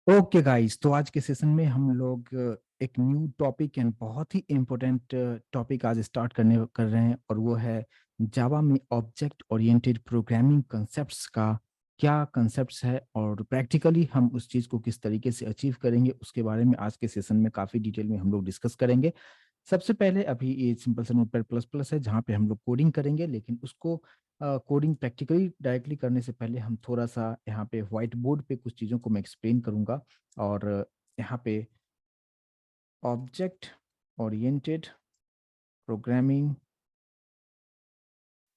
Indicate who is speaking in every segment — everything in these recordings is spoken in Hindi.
Speaker 1: ओके गाइस, तो आज के सेशन में हम लोग एक न्यू टॉपिक एंड बहुत ही इम्पोर्टेंट टॉपिक आज स्टार्ट कर रहे हैं, और वो है जावा में ऑब्जेक्ट ओरिएंटेड प्रोग्रामिंग कंसेप्ट्स का क्या कंसेप्ट्स है, और प्रैक्टिकली हम उस चीज़ को किस तरीके से अचीव करेंगे उसके बारे में आज के सेशन में काफ़ी डिटेल में हम लोग डिस्कस करेंगे। सबसे पहले अभी ये सिंपल सा नोटपैड प्लस प्लस है जहाँ पे हम लोग कोडिंग करेंगे, लेकिन उसको कोडिंग प्रैक्टिकली डायरेक्टली करने से पहले हम थोड़ा सा यहाँ पे व्हाइट बोर्ड पे कुछ चीज़ों को मैं एक्सप्लेन करूँगा। और यहाँ पे ऑब्जेक्ट ओरिएंटेड प्रोग्रामिंग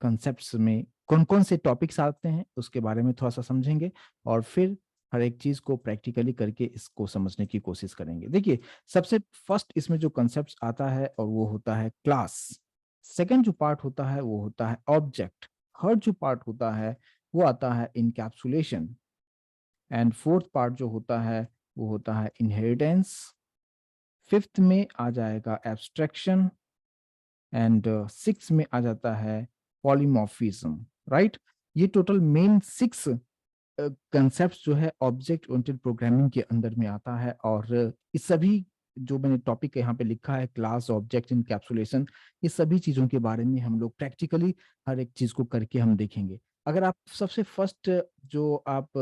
Speaker 1: कंसेप्ट्स में कौन कौन से टॉपिक्स आते हैं उसके बारे में थोड़ा सा समझेंगे, और फिर हर एक चीज को प्रैक्टिकली करके इसको समझने की कोशिश करेंगे। देखिए, सबसे फर्स्ट इसमें जो कंसेप्ट आता है और वो होता है क्लास। सेकंड जो पार्ट होता है वो होता है ऑब्जेक्ट। थर्ड जो पार्ट होता है वो आता है इनकैप्सुलेशन। एंड फोर्थ पार्ट जो होता है वो होता है इनहेरिटेंस। फिफ्थ में आ जाएगा एब्स्ट्रैक्शन। एंड सिक्स में आ जाता है पॉलीमॉर्फिज्म। राइट, ये टोटल मेन सिक्स कंसेप्ट जो है ऑब्जेक्ट ओरिएंटेड प्रोग्रामिंग के अंदर में आता है। और इस सभी जो मैंने टॉपिक यहाँ पे लिखा है, क्लास, ऑब्जेक्ट, इनकैप्सुलेशन, ये सभी चीजों के बारे में हम लोग प्रैक्टिकली हर एक चीज को करके हम देखेंगे। अगर आप सबसे फर्स्ट जो आप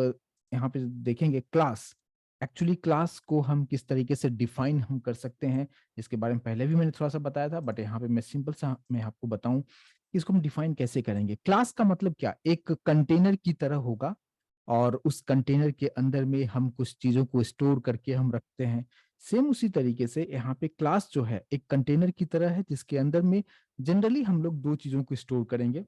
Speaker 1: यहाँ पे देखेंगे क्लास, एक्चुअली क्लास को हम किस तरीके से डिफाइन हम कर सकते हैं इसके बारे में पहले भी मैंने थोड़ा सा बताया था, बट यहाँ पे मैं सिंपल सा मैं आपको बताऊं कि इसको हम डिफाइन कैसे करेंगे। क्लास का मतलब क्या, एक कंटेनर की तरह होगा, और उस कंटेनर के अंदर में हम कुछ चीजों को स्टोर करके हम रखते हैं। सेम उसी तरीके से यहाँ पे क्लास जो है एक कंटेनर की तरह है जिसके अंदर में जनरली हम लोग दो चीजों को स्टोर करेंगे।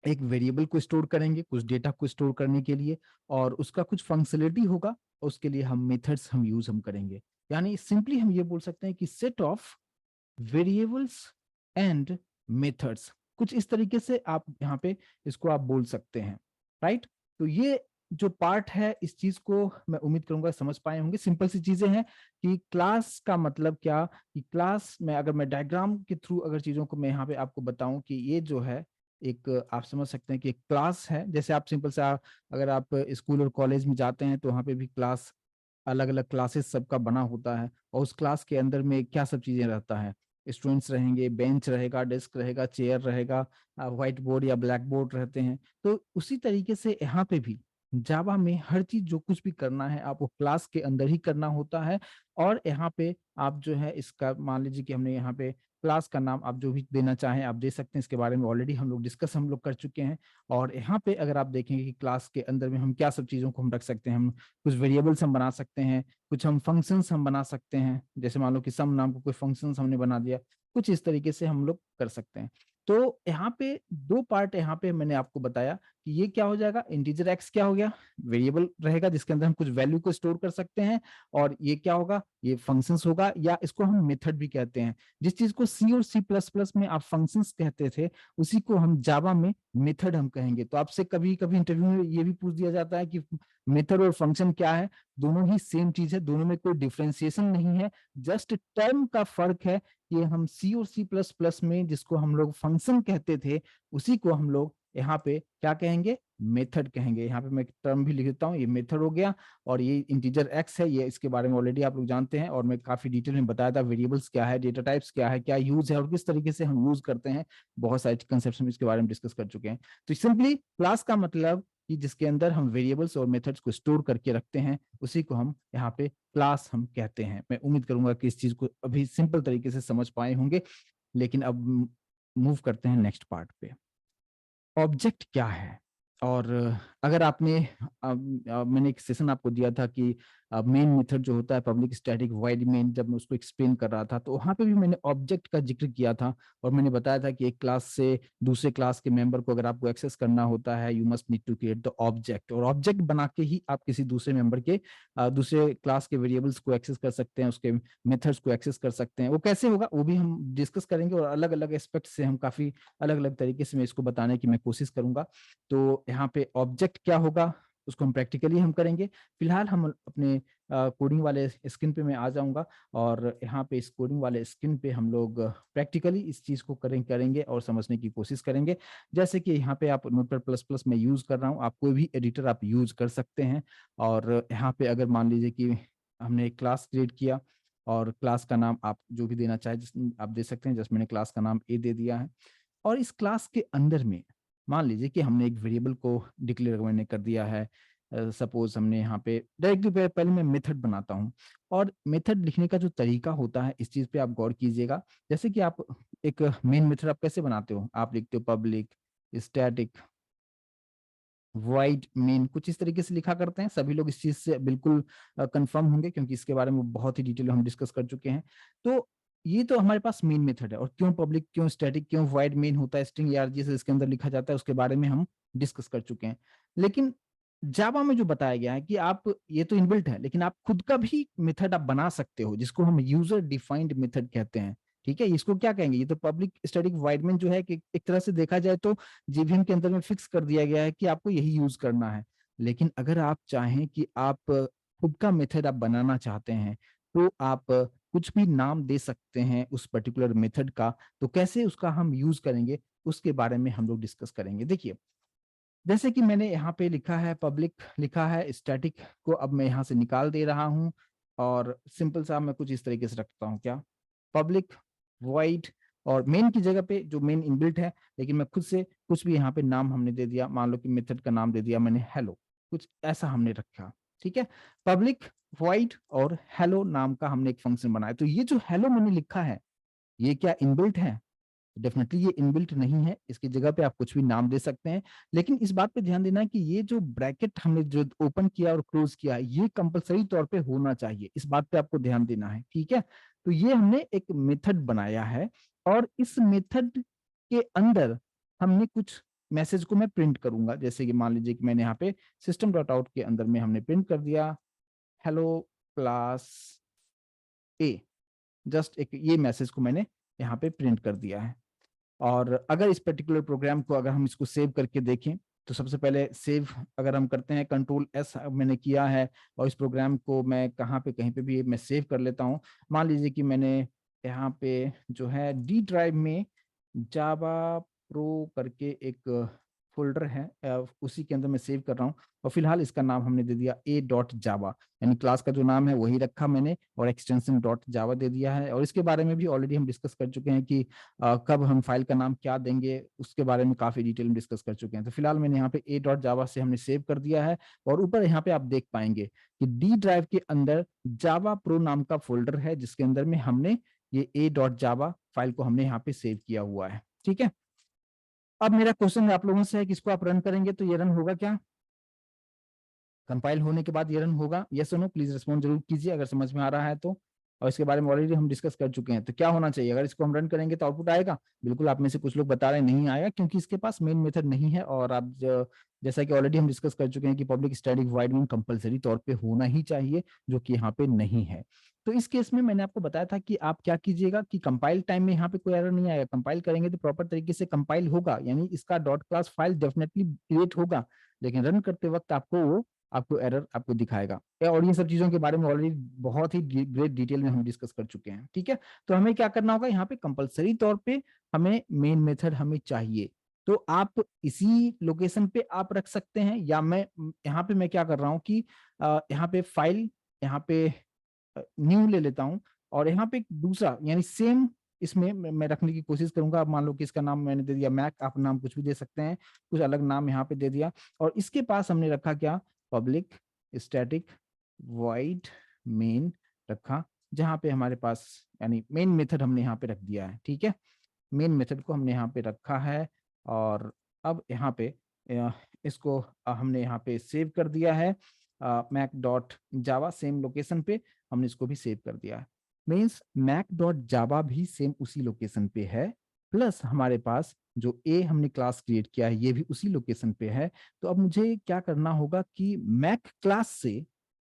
Speaker 1: एक वेरिएबल को स्टोर करेंगे कुछ डेटा को स्टोर करने के लिए, और उसका कुछ फंक्शनलिटी होगा, उसके लिए हम मेथड्स हम यूज हम करेंगे। यानी सिंपली हम ये बोल सकते हैं कि set of variables and methods, कुछ इस तरीके से आप यहाँ पे इसको आप बोल सकते हैं। राइट, तो ये जो पार्ट है इस चीज को मैं उम्मीद करूंगा समझ पाए होंगे। सिंपल सी चीजें हैं कि क्लास का मतलब क्या, कि क्लास में अगर मैं डायग्राम के थ्रू अगर चीजों को मैं यहाँ पे आपको बताऊं कि ये जो है एक आप समझ सकते हैं कि एक क्लास है। जैसे आप सिंपल सा अगर आप स्कूल और कॉलेज में जाते हैं तो वहाँ पे भी क्लास, अलग अलग क्लासेस सबका बना होता है, और उस क्लास के अंदर में क्या सब चीजें रहता है, स्टूडेंट्स रहेंगे, बेंच रहेगा, डेस्क रहेगा, चेयर रहेगा, व्हाइट बोर्ड या ब्लैक बोर्ड रहते हैं। तो उसी तरीके से यहाँ पे भी जावा में हर चीज जो कुछ भी करना है आपको क्लास के अंदर ही करना होता है। और यहाँ पे आप जो है इसका मान लीजिए कि हमने यहाँ पे क्लास का नाम आप जो भी देना चाहें आप दे सकते हैं, इसके बारे में ऑलरेडी हम लोग डिस्कस हम लोग कर चुके हैं। और यहाँ पे अगर आप देखेंगे कि क्लास के अंदर में हम क्या सब चीजों को हम रख सकते हैं, हम कुछ वेरिएबल्स हम बना सकते हैं, कुछ हम फंक्शंस हम बना सकते हैं, जैसे मान लो कि सम नाम को कोई फंक्शंस हमने बना दिया, कुछ इस तरीके से हम लोग कर सकते हैं। तो यहाँ पे दो पार्ट यहाँ पे मैंने आपको बताया कि ये क्या हो जाएगा, इंटीजर एक्स क्या हो गया, वेरिएबल रहेगा जिसके अंदर हम कुछ वैल्यू को स्टोर कर सकते हैं, और ये क्या होगा, ये फंक्शंस होगा, या इसको हम मेथड भी कहते हैं। जिस चीज को सी और सी प्लस प्लस में आप फंक्शंस कहते थे उसी को हम जावा में मेथड हम कहेंगे। तो आपसे कभी कभी इंटरव्यू में ये भी पूछ दिया जाता है कि मेथड और फंक्शन क्या है, दोनों ही सेम चीज है, दोनों में कोई डिफरेंशिएशन नहीं है, जस्ट टर्म का फर्क है कि हम सी और सी प्लस प्लस में जिसको हम लोग फंक्शन कहते थे उसी को हम लोग यहाँ पे क्या कहेंगे, मेथड कहेंगे। यहाँ पे मैं टर्म भी लिख देता हूँ, ये मेथड हो गया, और ये इंटीजर एक्स है, ये इसके बारे में ऑलरेडी आप लोग जानते हैं, और मैं काफी डिटेल में बताया था वेरिएबल्स क्या है, डेटा टाइप्स क्या है, क्या यूज है और किस तरीके से हम यूज करते हैं, बहुत सारे कंसेप्ट हम इसके बारे में डिस्कस कर चुके हैं। तो सिंपली क्लास का मतलब कि जिसके अंदर हम वेरिएबल्स और मेथड्स को स्टोर करके रखते हैं उसी को हम यहाँ पे क्लास हम कहते हैं। मैं उम्मीद करूंगा कि इस चीज को अभी सिंपल तरीके से समझ पाए होंगे। लेकिन अब मूव करते हैं नेक्स्ट पार्ट पे, ऑब्जेक्ट क्या है। और अगर आपने मैंने एक सेशन आपको दिया था कि मेन मेथड जो होता है पब्लिक स्टैटिक वॉइड मेन, जब मैं उसको एक्सप्लेन कर रहा था तो वहां पे भी मैंने ऑब्जेक्ट का जिक्र किया था, और मैंने बताया था कि एक क्लास से दूसरे क्लास के मेंबर को अगर आपको एक्सेस करना होता है you must need to create the object, और ऑब्जेक्ट बना के ही आप किसी दूसरे मेंबर के दूसरे क्लास के वेरिएबल्स को एक्सेस कर सकते हैं, उसके मेथड्स को एक्सेस कर सकते हैं। वो कैसे होगा वो भी हम डिस्कस करेंगे, और अलग अलग एस्पेक्ट से हम काफी अलग अलग तरीके से मैं इसको बताने की मैं कोशिश करूंगा। तो यहाँ पे ऑब्जेक्ट क्या होगा, उसको हम प्रैक्टिकली हम करेंगे। फिलहाल हम अपने कोडिंग वाले स्क्रीन पे मैं आ जाऊंगा और यहाँ पे इस कोडिंग वाले स्क्रीन पे हम लोग प्रैक्टिकली इस चीज को करेंगे और समझने की कोशिश करेंगे। जैसे कि यहाँ पे आप नोटपैड प्लस प्लस में यूज कर रहा हूँ, आप कोई भी एडिटर आप यूज कर सकते हैं। और यहाँ पे अगर मान लीजिए कि हमने एक क्लास क्रिएट किया और क्लास का नाम आप जो भी देना चाहे आप दे सकते हैं। जैसे मैंने क्लास का नाम ए दे दिया है और इस क्लास के अंदर में मान लीजिए कि हमने एक वेरिएबल को डिक्लेयर मैंने कर दिया है। सपोज हमने यहाँ पे डायरेक्टली पहले मैं मेथड बनाता हूँ और मेथड लिखने का जो तरीका होता है इस चीज पे आप गौर कीजिएगा। जैसे कि आप एक मेन मेथड आप कैसे बनाते हो, आप लिखते हो पब्लिक स्टैटिक वाइड मेन, कुछ इस तरीके से लिखा करते हैं। सभी लोग इस चीज से बिल्कुल कंफर्म होंगे क्योंकि इसके बारे में बहुत ही डिटेल हम डिस्कस कर चुके हैं। तो ये तो हमारे पास मेन मेथड है और क्यों पब्लिक क्यों स्टैटिक क्यों वाइड मेन होता है, स्ट्रिंग आरजी से इसके अंदर लिखा जाता है, उसके बारे में हम डिस्कस कर चुके हैं। लेकिन जावा में जो बताया गया है कि आप ये तो इनबिल्ट है लेकिन आप खुद का भी मेथड आप बना सकते हो जिसको हम यूजर डिफाइंड मेथड कहते हैं। ठीक है, इसको क्या कहेंगे, ये तो पब्लिक स्टैटिक वाइड मेन जो है कि एक तरह से देखा जाए तो जीवीएम के अंदर में फिक्स कर दिया गया है कि आपको यही यूज करना है। लेकिन अगर आप चाहें कि आप खुद का मेथड आप बनाना चाहते हैं तो आप कुछ भी नाम दे सकते हैं उस पर्टिकुलर मेथड का। तो कैसे उसका हम यूज करेंगे उसके बारे में हम लोग डिस्कस करेंगे। देखिए, जैसे कि मैंने यहाँ पे लिखा है पब्लिक, लिखा है स्टैटिक को अब मैं यहाँ से निकाल दे रहा हूँ और सिंपल सा मैं कुछ इस तरीके से रखता हूँ, क्या पब्लिक वाइड और मेन की जगह पे जो मेन इनबिल्ट है, लेकिन मैं खुद से कुछ भी यहाँ पे नाम हमने दे दिया। मान लो कि मेथड का नाम दे दिया मैंने हेलो, कुछ ऐसा हमने रखा। ठीक है, पब्लिक वाइड और हेलो नाम का हमने एक फंक्शन बनाया। तो ये जो हेलो मैंने लिखा है ये क्या इनबिल्ट है? डेफिनेटली ये इनबिल्ट नहीं है, इसकी जगह पे आप कुछ भी नाम दे सकते हैं। लेकिन इस बात पे ध्यान देना है कि ये जो ब्रैकेट हमने जो ओपन किया और क्लोज किया ये कंपलसरी तौर पे होना चाहिए, इस बात पे आपको ध्यान देना है। ठीक है, तो ये हमने एक मेथड बनाया है और इस मेथड के अंदर हमने कुछ मैसेज को मैं प्रिंट करूंगा। जैसे कि मान लीजिए कि मैंने यहाँ पे सिस्टम डॉट आउट के अंदर में हमने प्रिंट कर दिया हेलो क्लास ए, जस्ट एक ये मैसेज को मैंने यहाँ पे प्रिंट कर दिया है। और अगर इस पर्टिकुलर प्रोग्राम को अगर हम इसको सेव करके देखें तो सबसे पहले सेव अगर हम करते हैं कंट्रोल एस मैंने किया है और इस प्रोग्राम को मैं कहाँ पे कहीं पे भी मैं सेव कर लेता हूँ। मान लीजिए कि मैंने यहाँ पे जो है डी ड्राइव में जावा प्रो करके एक फोल्डर है, उसी के अंदर मैं सेव कर रहा हूँ और फिलहाल इसका नाम हमने दे दिया ए डॉट जावा, यानी क्लास का जो नाम है वही रखा मैंने और एक्सटेंशन डॉट जावा दे दिया है। और इसके बारे में भी ऑलरेडी हम डिस्कस कर चुके हैं कि कब हम फाइल का नाम क्या देंगे उसके बारे में काफी डिटेल में डिस्कस कर चुके हैं। तो फिलहाल मैंने यहाँ पे ए डॉट जावा से हमने सेव कर दिया है और ऊपर यहाँ पे आप देख पाएंगे कि डी ड्राइव के अंदर जावा प्रो नाम का फोल्डर है जिसके अंदर में हमने ये ए डॉट जावा फाइल को हमने यहाँ पे सेव किया हुआ है। ठीक है, अब मेरा क्वेश्चन आप लोगों से है कि इसको आप रन करेंगे तो ये रन होगा क्या? कंपाइल होने के बाद ये रन होगा? यस और नो प्लीज रिस्पॉन्ड जरूर कीजिए अगर समझ में आ रहा है तो। और इसके बारे में ऑलरेडी हम डिस्कस कर चुके हैं। तो क्या होना चाहिए अगर इसको हम रन करेंगे तो आउटपुट आएगा? बिल्कुल, आप में से कुछ लोग बता रहे हैं नहीं आएगा क्योंकि इसके पास मेन मेथड नहीं है। और आप जैसा कि ऑलरेडी हम डिस्कस कर चुके हैं कि public static wide main compulsory तौर पे होना ही चाहिए, जो कि यहाँ पे नहीं है। तो इस केस में मैंने आपको बताया था कि आप क्या कीजिएगा कि कंपाइल टाइम में यहाँ पे कोई एरर नहीं आएगा। कंपाइल करेंगे तो प्रॉपर तरीके से कंपाइल होगा, यानी इसका dot class file definitely create होगा, लेकिन रन करते वक्त आपको एरर आपको दिखाएगा। और ये सब चीजों के बारे में ऑलरेडी बहुत ही ग्रेट डिटेल में हम डिस्कस कर चुके हैं। ठीक है, तो हमें क्या करना होगा, यहाँ पे कंपलसरी तौर पे हमें मेन मेथड हमें चाहिए। तो आप इसी लोकेशन पे आप रख सकते हैं या मैं यहाँ पे मैं क्या कर रहा हूँ कि यहाँ पे फाइल, यहाँ पे न्यू ले लेता हूँ और यहाँ पे एक दूसरा यानी सेम इसमें मैं रखने की कोशिश करूंगा। अब मान लो कि इसका नाम मैंने दे दिया मैक, आप नाम कुछ भी दे सकते हैं, कुछ अलग नाम यहाँ पे दे दिया। और इसके पास हमने रखा क्या, पब्लिक स्टैटिक वाइड मेन रखा, जहाँ पे हमारे पास यानी मेन मेथड हमने यहाँ पे रख दिया है। ठीक है, मेन मेथड को हमने यहाँ पे रखा है और अब यहाँ पे इसको हमने यहाँ पे सेव कर दिया है mac dot java, same location पे हमने इसको भी सेव कर दिया है। मीन्स मैक डॉट जावा भी सेम उसी लोकेशन पे है, प्लस हमारे पास जो ए हमने क्लास क्रिएट किया है ये भी उसी लोकेशन पे है। तो अब मुझे क्या करना होगा कि मैक क्लास से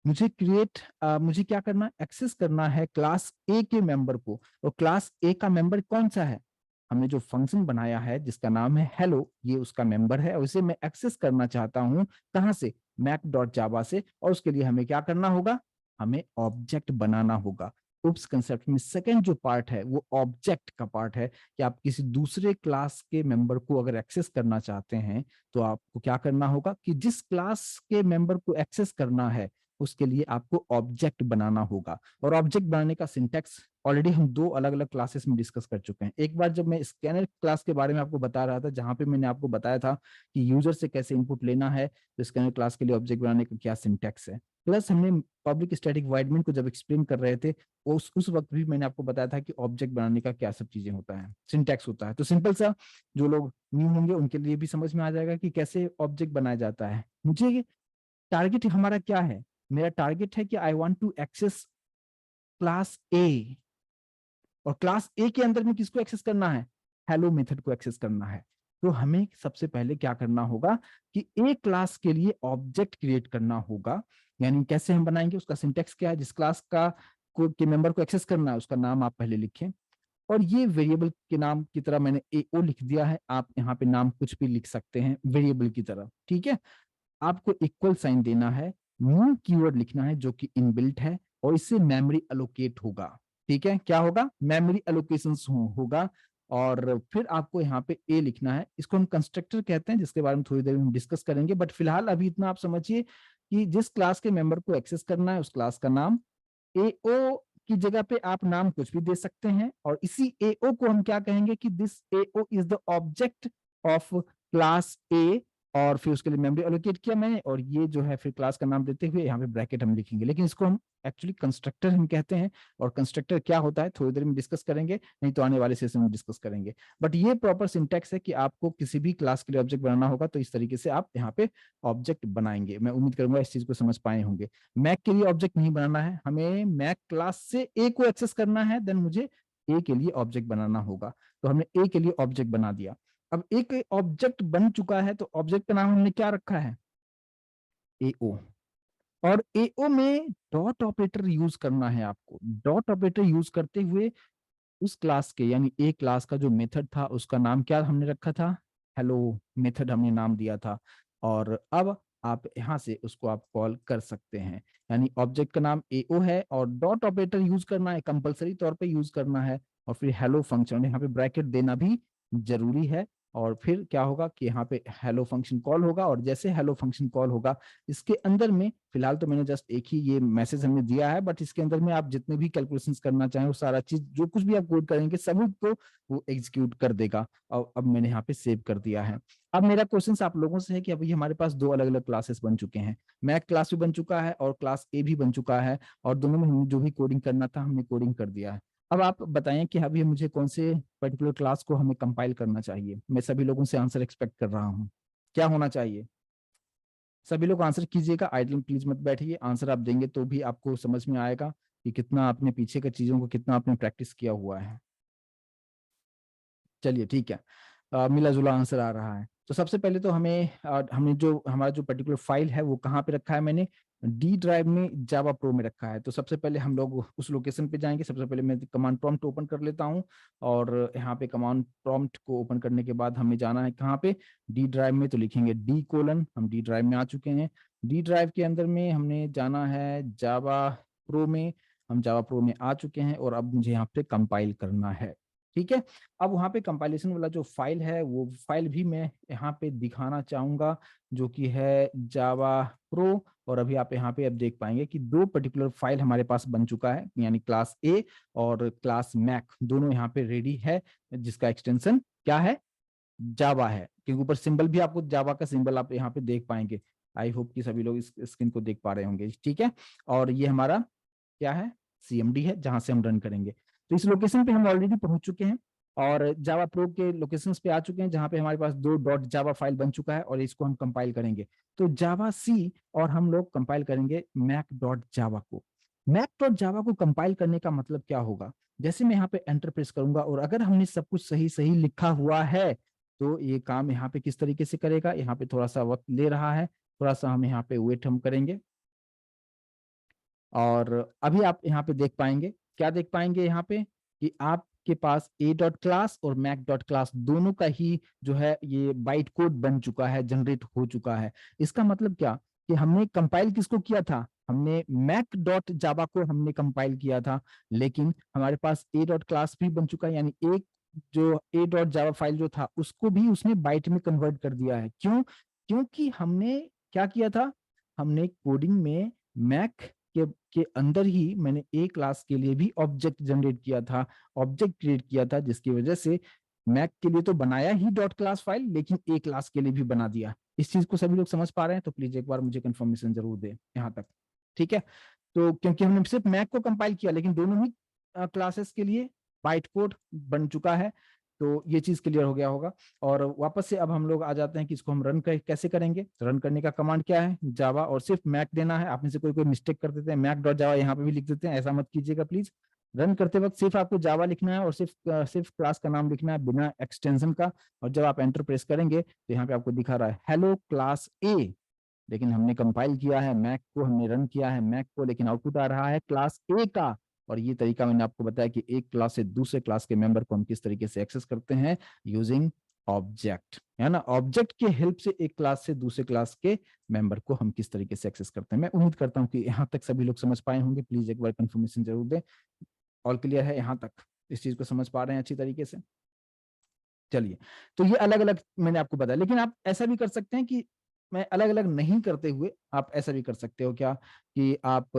Speaker 1: मुझे क्या करना, एक्सेस करना है क्लास ए के मेंबर को। और क्लास ए का मेंबर कौन सा है, हमने जो फंक्शन बनाया है जिसका नाम है हेलो, ये उसका मेंबर है और इसे मैं एक्सेस करना चाहता हूं कहां से, मैक डॉट जावा से, और उसके लिए हमें क्या करना होगा, हमें ऑब्जेक्ट बनाना होगा। उप्स कंसेप्ट में सेकंड जो पार्ट है वो ऑब्जेक्ट का पार्ट है, कि आप किसी दूसरे क्लास के मेंबर को अगर एक्सेस करना चाहते हैं तो आपको क्या करना होगा कि जिस क्लास के मेंबर को एक्सेस करना है उसके लिए आपको ऑब्जेक्ट बनाना होगा। और ऑब्जेक्ट बनाने का सिंटैक्स ऑलरेडी हम 2 अलग अलग क्लासेस में डिस्कस कर चुके हैं। एक बार जब मैं स्कैनर क्लास के बारे में आपको बता रहा था, जहां पे मैंने आपको बताया था कि यूजर से कैसे इनपुट लेना है, तो स्कैनर क्लास के लिए ऑब्जेक्ट बनाने का क्या सिंटैक्स है। प्लस हमने पब्लिक स्टैटिक वॉइड मेन को जब एक्सप्लेन कर रहे थे, उस वक्त भी मैंने आपको बताया था कि ऑब्जेक्ट बनाने का क्या सब चीजें होता है, सिंटैक्स होता है। तो सिंपल सा, जो लोग न्यू होंगे उनके लिए भी समझ में आ जाएगा कि कैसे ऑब्जेक्ट बनाया जाता है। मुझे टारगेट हमारा क्या है, मेरा टारगेट है कि I want to access class A, और क्लास ए के अंदर में किसको एक्सेस करना है, हेलो मेथड को एक्सेस करना है। तो हमें सबसे पहले क्या करना होगा कि ए क्लास के लिए ऑब्जेक्ट क्रिएट करना होगा। यानी कैसे हम बनाएंगे, उसका सिंटेक्स क्या है, जिस क्लास का के मेंबर को एक्सेस करना है उसका नाम आप पहले लिखें, और ये वेरिएबल के नाम की तरह मैंने एओ लिख दिया है, आप यहाँ पे नाम कुछ भी लिख सकते हैं वेरिएबल की तरह, ठीक है। आपको इक्वल साइन देना है, न्यू कीवर्ड लिखना है जो कि इनबिल्ट है, और इससे मेमोरी एलोकेट होगा, ठीक है। क्या होगा, मेमोरी एलोकेशन होगा। और फिर आपको यहाँ पे ए लिखना है, इसको हम कंस्ट्रक्टर कहते हैं, जिसके बारे में थोड़ी देर में हम डिस्कस करेंगे। बट फिलहाल अभी इतना आप समझिए कि जिस क्लास के मेंबर को एक्सेस करना है उस क्लास का नाम, एओ की जगह पे आप नाम कुछ भी दे सकते हैं, और इसी एओ को हम क्या कहेंगे कि this AO is the object of class A, और फिर उसके लिए मेमोरी एलोकेट किया मैंने, और ये जो है फिर क्लास का नाम देते हुए यहाँ पे ब्रैकेट हम लिखेंगे, लेकिन इसको हम एक्चुअली कंस्ट्रक्टर हम कहते हैं। और कंस्ट्रक्टर क्या होता है थोड़ी देर में डिस्कस करेंगे, नहीं तो आने वाले सेशन में डिस्कस करेंगे। बट ये प्रॉपर सिंटैक्स है कि आपको किसी भी क्लास के लिए ऑब्जेक्ट बनाना होगा तो इस तरीके से आप यहाँ पे ऑब्जेक्ट बनाएंगे। मैं उम्मीद करूंगा इस चीज को समझ पाए होंगे। मैक के लिए ऑब्जेक्ट नहीं बनाना है, हमें मैक क्लास से ए को एक्सेस करना है, देन मुझे ए के लिए ऑब्जेक्ट बनाना होगा। तो हमने ए के लिए ऑब्जेक्ट बना दिया। अब एक ऑब्जेक्ट बन चुका है तो ऑब्जेक्ट का नाम हमने क्या रखा है, एओ। और एओ में डॉट ऑपरेटर यूज करना है आपको। डॉट ऑपरेटर यूज करते हुए उस क्लास के, यानी ए क्लास का जो मेथड था उसका नाम क्या हमने रखा था, हेलो मेथड हमने नाम दिया था। और अब आप यहाँ से उसको आप कॉल कर सकते हैं। यानी ऑब्जेक्ट का नाम एओ है और डॉट ऑपरेटर यूज करना है, कंपलसरी तौर पे यूज करना है, और फिर हेलो फंक्शन, यहाँ पे ब्रैकेट देना भी जरूरी है। और फिर क्या होगा कि यहाँ पे हेलो फंक्शन कॉल होगा, और जैसे हेलो फंक्शन कॉल होगा इसके अंदर में, फिलहाल तो मैंने जस्ट एक ही ये मैसेज हमने दिया है, बट इसके अंदर में आप जितने भी कैलकुलेशंस करना चाहें वो सारा चीज, जो कुछ भी आप कोड करेंगे सभी को वो एग्जीक्यूट कर देगा। और अब मैंने यहाँ पे सेव कर दिया है। अब मेरा क्वेश्चन आप लोगों से है कि अभी हमारे पास 2 अलग अलग क्लासेस बन चुके हैं, मैक क्लास भी बन चुका है और क्लास ए भी बन चुका है, और दोनों में हमने जो भी कोडिंग करना था हमने कोडिंग कर दिया है। अब आप बताएं कि अभी मुझे कौन से पर्टिकुलर क्लास को हमें कंपाइल करना चाहिए। मैं सभी लोगों से आंसर एक्सपेक्ट कर रहा हूँ, क्या होना चाहिए। सभी लोग आंसर कीजिएगा, आइडल प्लीज मत बैठिए, आंसर आप देंगे तो भी आपको समझ में आएगा कि कितना आपने पीछे के चीजों को कितना आपने प्रैक्टिस किया हुआ है। चलिए ठीक है, मिला जुला आंसर आ रहा है। तो सबसे पहले तो हमने जो हमारा जो पर्टिकुलर फाइल है वो कहाँ पे रखा है, मैंने डी ड्राइव में जावा प्रो में रखा है। तो सबसे पहले हम लोग उस लोकेशन पे जाएंगे। सबसे पहले मैं कमांड प्रॉम्प्ट ओपन कर लेता हूँ, और यहाँ पे कमांड प्रॉम्प्ट को ओपन करने के बाद हमें जाना है कहाँ पे, डी ड्राइव में। तो लिखेंगे डी कोलन, हम डी ड्राइव में आ चुके हैं। डी ड्राइव के अंदर में हमने जाना है जावा प्रो में, हम जावा प्रो में आ चुके हैं, और अब मुझे यहाँ पे कंपाइल करना है, ठीक है। अब वहाँ पे कंपाइलेशन वाला जो फाइल है वो फाइल भी मैं यहाँ पे दिखाना चाहूंगा, जो कि है जावा प्रो। और अभी आप यहाँ पे अब देख पाएंगे कि 2 पर्टिकुलर फाइल हमारे पास बन चुका है, यानी क्लास ए और क्लास मैक दोनों यहाँ पे रेडी है, जिसका एक्सटेंशन क्या है, जावा है। क्योंकि ऊपर सिंबल भी आपको जावा का सिंबल आप यहाँ पे देख पाएंगे। आई होप कि सभी लोग इस स्क्रीन को देख पा रहे होंगे, ठीक है। और ये हमारा क्या है, सीएमडी है, जहां से हम रन करेंगे। तो इस लोकेशन पे हम ऑलरेडी पहुंच चुके हैं, और जावा प्रो के लोकेशंस पे आ चुके हैं, जहां पे हमारे पास 2 डॉट जावा फाइल बन चुका है, और इसको हम कंपाइल करेंगे। तो जावा सी, और हम लोग कंपाइल करेंगे मैक डॉट जावा को। मैक डॉट जावा को कंपाइल करने का मतलब क्या होगा, जैसे मैं यहाँ पे एंटर प्रेस करूंगा, और अगर हमने सब कुछ सही सही लिखा हुआ है तो ये काम यहाँ पे किस तरीके से करेगा। यहाँ पे थोड़ा सा वक्त ले रहा है, थोड़ा सा हम यहाँ पे वेट हम करेंगे। और अभी आप यहाँ पे देख पाएंगे, क्या देख पाएंगे यहाँ पे कि आपके पास a डॉट क्लास और मैक डॉट क्लास दोनों का ही जो है ये बाइट कोड बन चुका है, जनरेट हो चुका है। इसका मतलब क्या कि हमने कंपाइल किसको किया था, हमने मैक डॉट जावा को हमने कंपाइल किया था, लेकिन हमारे पास ए डॉट क्लास भी बन चुका है, यानी एक जो ए डॉट जावा फाइल जो था उसको भी उसने बाइट में कन्वर्ट कर दिया है। क्यों? क्योंकि हमने क्या किया था, हमने कोडिंग में मैक के अंदर ही मैंने ए क्लास के लिए भी ऑब्जेक्ट जनरेट किया था, ऑब्जेक्ट क्रिएट किया था, जिसकी वजह से मैक के लिए तो बनाया ही डॉट क्लास फाइल, लेकिन ए क्लास के लिए भी बना दिया। इस चीज को सभी लोग समझ पा रहे हैं? तो प्लीज एक बार मुझे कंफर्मेशन जरूर दे यहाँ तक। ठीक है, तो क्योंकि हमने सिर्फ मैक को कंपाइल किया, लेकिन दोनों ही क्लासेस के लिए बाइट कोड बन चुका है, तो ये चीज क्लियर हो गया होगा। और वापस से अब हम लोग आ जाते हैं कि इसको हम रन कैसे करेंगे। रन करने का कमांड क्या है, जावा और सिर्फ मैक देना है। आप में से कोई मिस्टेक कर देते हैं, मैक डॉट जावा यहाँ पे भी लिख देते हैं, ऐसा मत कीजिएगा प्लीज। रन करते वक्त सिर्फ आपको जावा लिखना है और सिर्फ क्लास का नाम लिखना है बिना एक्सटेंशन का। और जब आप एंटर प्रेस करेंगे तो यहाँ पे आपको दिखा रहा है हेलो क्लास ए, लेकिन हमने कंपाइल किया है मैक को, हमने रन किया है मैक को, लेकिन आउटपुट आ रहा है क्लास ए का। और ये तरीका मैंने आपको बताया कि एक क्लास से दूसरे क्लास के मेंबर को हम किस तरीके से एक्सेस करते हैं, यूजिंग ऑब्जेक्ट, है ना। ऑब्जेक्ट के हेल्प से एक क्लास से दूसरे क्लास के मेंबर को हम किस तरीके से एक्सेस करते हैं। मैं उम्मीद करता हूं कि यहाँ तक सभी लोग समझ पाए होंगे। प्लीज एक बार कंफर्मेशन जरूर दें। ऑल क्लियर है यहाँ तक? इस चीज को समझ पा रहे हैं अच्छी तरीके से? चलिए, तो ये अलग अलग मैंने आपको बताया, लेकिन आप ऐसा भी कर सकते हैं कि मैं अलग अलग नहीं करते हुए आप ऐसा भी कर सकते हो क्या कि आप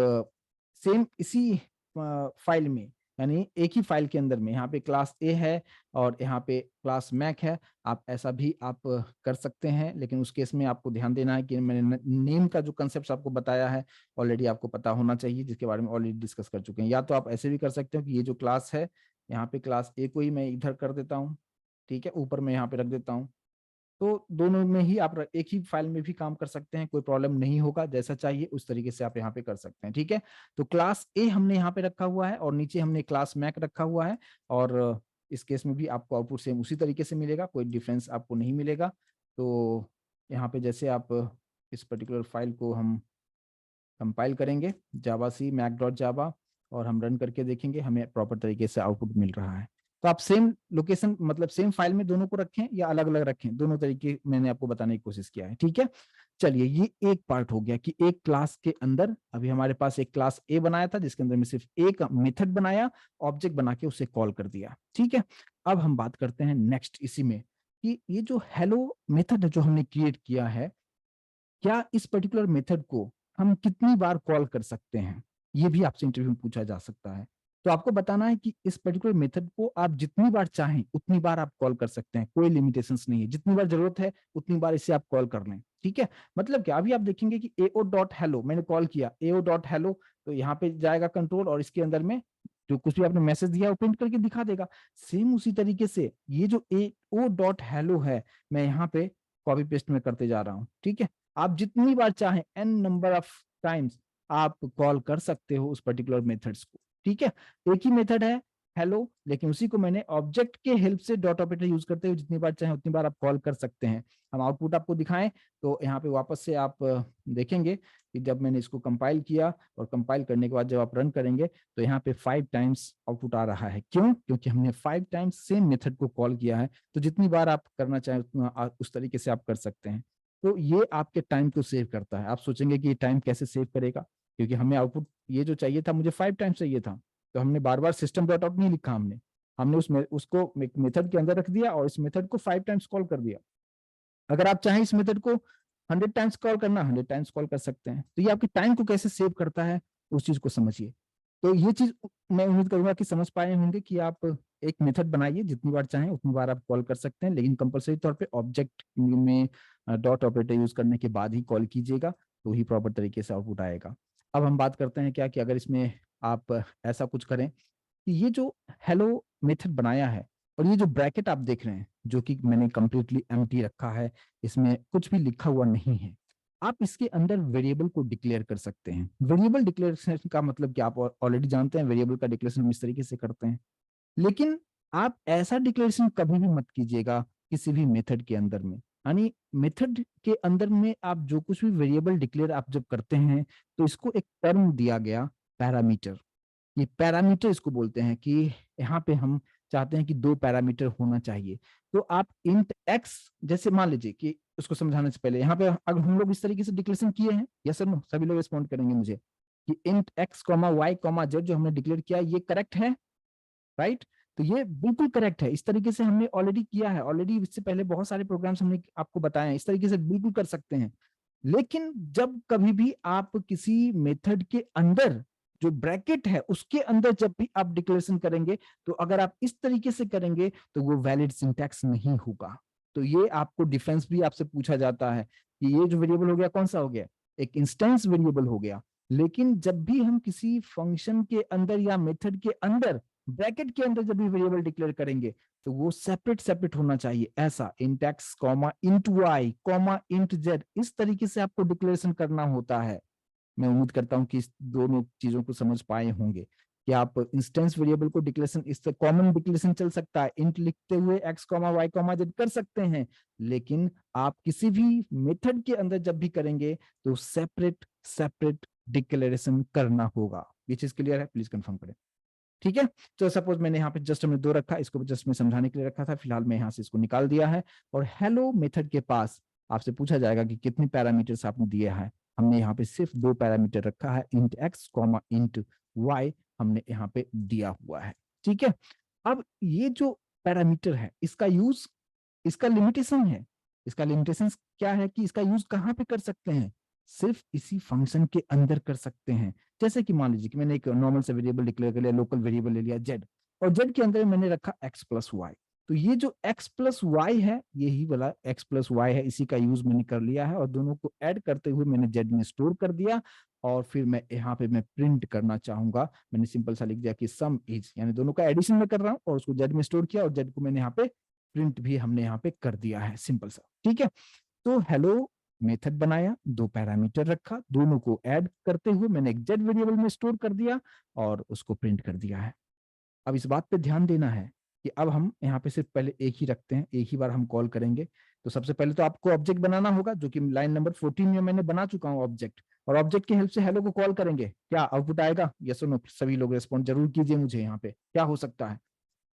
Speaker 1: सेम इसी फाइल में, यानी एक ही फाइल के अंदर में यहाँ पे क्लास ए है और यहाँ पे क्लास मैक है, आप ऐसा भी आप कर सकते हैं। लेकिन उस केस में आपको ध्यान देना है कि मैंने नेम का जो कंसेप्ट आपको बताया है ऑलरेडी आपको पता होना चाहिए, जिसके बारे में ऑलरेडी डिस्कस कर चुके हैं। या तो आप ऐसे भी कर सकते हो कि ये जो क्लास है यहाँ पे क्लास ए को ही मैं इधर कर देता हूँ, ठीक है, ऊपर मैं यहाँ पे रख देता हूँ। तो दोनों में ही आप एक ही फाइल में भी काम कर सकते हैं, कोई प्रॉब्लम नहीं होगा। जैसा चाहिए उस तरीके से आप यहाँ पे कर सकते हैं, ठीक है। तो क्लास ए हमने यहाँ पे रखा हुआ है और नीचे हमने क्लास मैक रखा हुआ है, और इस केस में भी आपको आउटपुट सेम उसी तरीके से मिलेगा, कोई डिफरेंस आपको नहीं मिलेगा। तो यहाँ पे जैसे आप इस पर्टिकुलर फाइल को हम कंपाइल करेंगे जावा सी मैक डॉट जावा और हम रन करके देखेंगे, हमें प्रॉपर तरीके से आउटपुट मिल रहा है। तो आप सेम लोकेशन मतलब सेम फाइल में दोनों को रखें या अलग अलग रखें, दोनों तरीके मैंने आपको बताने की कोशिश किया है, ठीक है। चलिए, ये एक पार्ट हो गया कि एक क्लास के अंदर अभी हमारे पास एक क्लास ए बनाया था जिसके अंदर में सिर्फ एक मेथड बनाया, ऑब्जेक्ट बना के उसे कॉल कर दिया, ठीक है। अब हम बात करते हैं नेक्स्ट इसी में कि ये जो हेलो मेथड जो हमने क्रिएट किया है, क्या इस पर्टिकुलर मेथड को हम कितनी बार कॉल कर सकते हैं, ये भी आपसे इंटरव्यू में पूछा जा सकता है। तो आपको बताना है कि इस पर्टिकुलर मेथड को आप जितनी बार चाहें उतनी बार आप कॉल कर सकते हैं, कोई लिमिटेशंस नहीं है, जितनी बार जरूरत है उतनी बार इसे आप कॉल कर लें, ठीक है। मतलब क्या, अभी आप देखेंगे कि एओ डॉट हेलो मैंने कॉल किया, एओ डॉट हेलो, तो यहाँ पे जाएगा कंट्रोल और इसके अंदर में जो कुछ भी आपने मैसेज दिया वो प्रिंट करके दिखा देगा। सेम उसी तरीके से ये जो एओ डॉट हेलो है, मैं यहाँ पे कॉपी पेस्ट में करते जा रहा हूँ, ठीक है। आप जितनी बार चाहें एन नंबर ऑफ टाइम्स आप कॉल कर सकते हो उस पर्टिकुलर मेथड्स को, ठीक है। एक ही मेथड है हेलो, लेकिन उसी को मैंने ऑब्जेक्ट के हेल्प से डॉट ऑपरेटर यूज करते हुए जितनी बार चाहे उतनी बार आप कॉल कर सकते हैं। हम आउटपुट आपको दिखाएं तो यहाँ पे वापस से आप देखेंगे कि जब मैंने इसको कंपाइल किया और कंपाइल करने के बाद जब आप रन करेंगे तो यहाँ पे 5 टाइम्स आउटपुट आ रहा है। क्यों? क्योंकि हमने 5 टाइम्स सेम मेथड को कॉल किया है। तो जितनी बार आप करना चाहें उतना उस तरीके से आप कर सकते हैं। तो ये आपके टाइम को सेव करता है। आप सोचेंगे कि ये टाइम कैसे सेव करेगा, क्योंकि हमें आउटपुट ये जो चाहिए था मुझे 5 टाइम्स चाहिए था, तो हमने बार बार सिस्टम डॉट आउट नहीं लिखा, हमने उसको मेथड के अंदर रख दिया और इस मेथड को 5 टाइम्स कॉल कर दिया। अगर आप चाहें इस मेथड को 100 टाइम्स कॉल करना, 100 टाइम्स कॉल कर सकते हैं। तो ये आपके टाइम को कैसे सेव करता है उस चीज को समझिए। तो ये चीज मैं उम्मीद करूंगा कि समझ पाए होंगे कि आप एक मेथड बनाइए, जितनी बार चाहें उतनी बार आप कॉल कर सकते हैं, लेकिन कंपलसरी तौर पे ऑब्जेक्ट में डॉट ऑपरेटर यूज करने के बाद ही कॉल कीजिएगा, तो ही प्रॉपर तरीके से आउटपुट आएगा। अब हम बात करते हैं क्या कि अगर इसमें आप ऐसा कुछ करें कि ये जो हेलो मेथड बनाया है और ये जो ब्रैकेट आप देख रहे हैं जो कि मैंने कंप्लीटली एम्प्टी रखा है, इसमें कुछ भी लिखा हुआ नहीं है, आप इसके अंदर वेरिएबल को डिक्लेयर कर सकते हैं। वेरिएबल डिक्लेरेशन का मतलब कि आप ऑलरेडी जानते हैं, वेरिएबल का डिक्लेरेशन हम इस तरीके से करते हैं। लेकिन आप ऐसा डिक्लेरेशन कभी भी मत कीजिएगा किसी भी मेथड के अंदर में। यानी मेथड के अंदर में आप जो कुछ भी वेरिएबल डिक्लेयर आप जब करते हैं तो इसको एक टर्म दिया गया पैरामीटर, ये पैरामीटर इसको बोलते हैं कि यहाँ पे हम चाहते हैं कि 2 पैरामीटर होना चाहिए। तो आप इंट x, जैसे मान लीजिए कि उसको समझाने से पहले यहाँ पे अगर हम लोग इस तरीके से डिक्लेरेशन किए हैं, यस और नो, सभी लोग रिस्पॉन्ड करेंगे मुझे कि इंट x, y, z जो हमने डिक्लेयर किया ये करेक्ट है, राइट? तो ये बिल्कुल करेक्ट है। इस तरीके से हमने ऑलरेडी किया है, ऑलरेडी इससे पहले बहुत सारे प्रोग्राम्स हमने आपको बताए हैं, इस तरीके से बिल्कुल कर सकते हैं। लेकिन जब कभी भी आप किसी मेथड के अंदर जो ब्रैकेट है उसके अंदर जब भी आप डिक्लेरेशन करेंगे, तो अगर आप इस तरीके से करेंगे तो वो वैलिड सिंटैक्स नहीं होगा। तो ये आपको डिफरेंस भी आपसे पूछा जाता है कि ये जो वेरिएबल हो गया कौन सा हो गया, एक इंस्टेंस वेरिएबल हो गया। लेकिन जब भी हम किसी फंक्शन के अंदर या मेथड के अंदर ब्रैकेट के अंदर जब भी वेरिएबल डिक्लेयर करेंगे तो वो सेपरेट सेपरेट होना चाहिए। ऐसा int x comma int y comma int z, इस तरीके से आपको डिक्लेरेशन करना होता है। मैं उम्मीद करता हूं कि इस दोनों चीजों को समझ पाए होंगे कि आप इंस्टेंस वेरिएबल को डिक्लेरेशन, इससे कॉमन डिक्लेरेशन चल सकता है, इंट लिखते हुए x comma y comma z कर सकते हैं। लेकिन आप किसी भी मेथड के अंदर जब भी करेंगे तो सेपरेट सेपरेट डिक्लेरेशन करना होगा। ये चीज क्लियर है? प्लीज कंफर्म करें। ठीक है, तो सपोज मैंने यहाँ पे जस्ट हमने 2 रखा, इसको जस्ट मैं समझाने के लिए रखा था, फिलहाल मैं यहाँ से इसको निकाल दिया है। और हेलो मेथड के पास आपसे पूछा जाएगा कि कितने पैरामीटर्स आपने दिए हैं। हमने यहाँ पे सिर्फ 2 पैरामीटर रखा है, int x comma int y हमने यहाँ पे दिया हुआ है। ठीक है, अब ये जो पैरामीटर है इसका यूज, इसका लिमिटेशन है। इसका लिमिटेशन क्या है कि इसका यूज कहाँ पे कर सकते हैं, सिर्फ इसी फंक्शन के अंदर कर सकते हैं। जैसे कि मान लीजिए कि मैंने एक नॉर्मल से वेरिएबल डिक्लेयर कर लिया, लोकल वेरिएबल ले लिया जेड, और जेड के अंदर मैंने रखा एक्स प्लस वाई। तो ये जो एक्स प्लस वाई है, यही वाला एक्स प्लस वाई है, इसी का यूज मैंने कर लिया है और दोनों को ऐड करते हुए मैंने जेड में स्टोर कर दिया। और फिर मैं यहाँ पे मैं प्रिंट करना चाहूंगा, मैंने सिंपल सा लिख दिया कि सम इज, यानी दोनों का एडिशन में कर रहा हूँ और उसको जेड में स्टोर किया और जेड को मैंने यहाँ पे प्रिंट भी हमने यहाँ पे कर दिया है, सिंपल सा। ठीक है, तो हेलो मेथड बनाया, 2 पैरामीटर रखा, दोनों को ऐड करते हुए मैंने एक जेड वेरिएबल में स्टोर कर दिया और उसको प्रिंट कर दिया है। अब इस बात पे ध्यान देना है कि अब हम यहाँ पे सिर्फ पहले एक ही रखते हैं, एक ही बार हम कॉल करेंगे। तो सबसे पहले तो आपको ऑब्जेक्ट बनाना होगा, जो कि लाइन नंबर 14 में मैंने बना चुका हूँ ऑब्जेक्ट, और ऑब्जेक्ट की हेल्प से हेलो को कॉल करेंगे। क्या आउटपुट आएगा, यस और नो? सभी लोग रेस्पॉन्ड जरूर कीजिए मुझे यहाँ पे, क्या हो सकता है।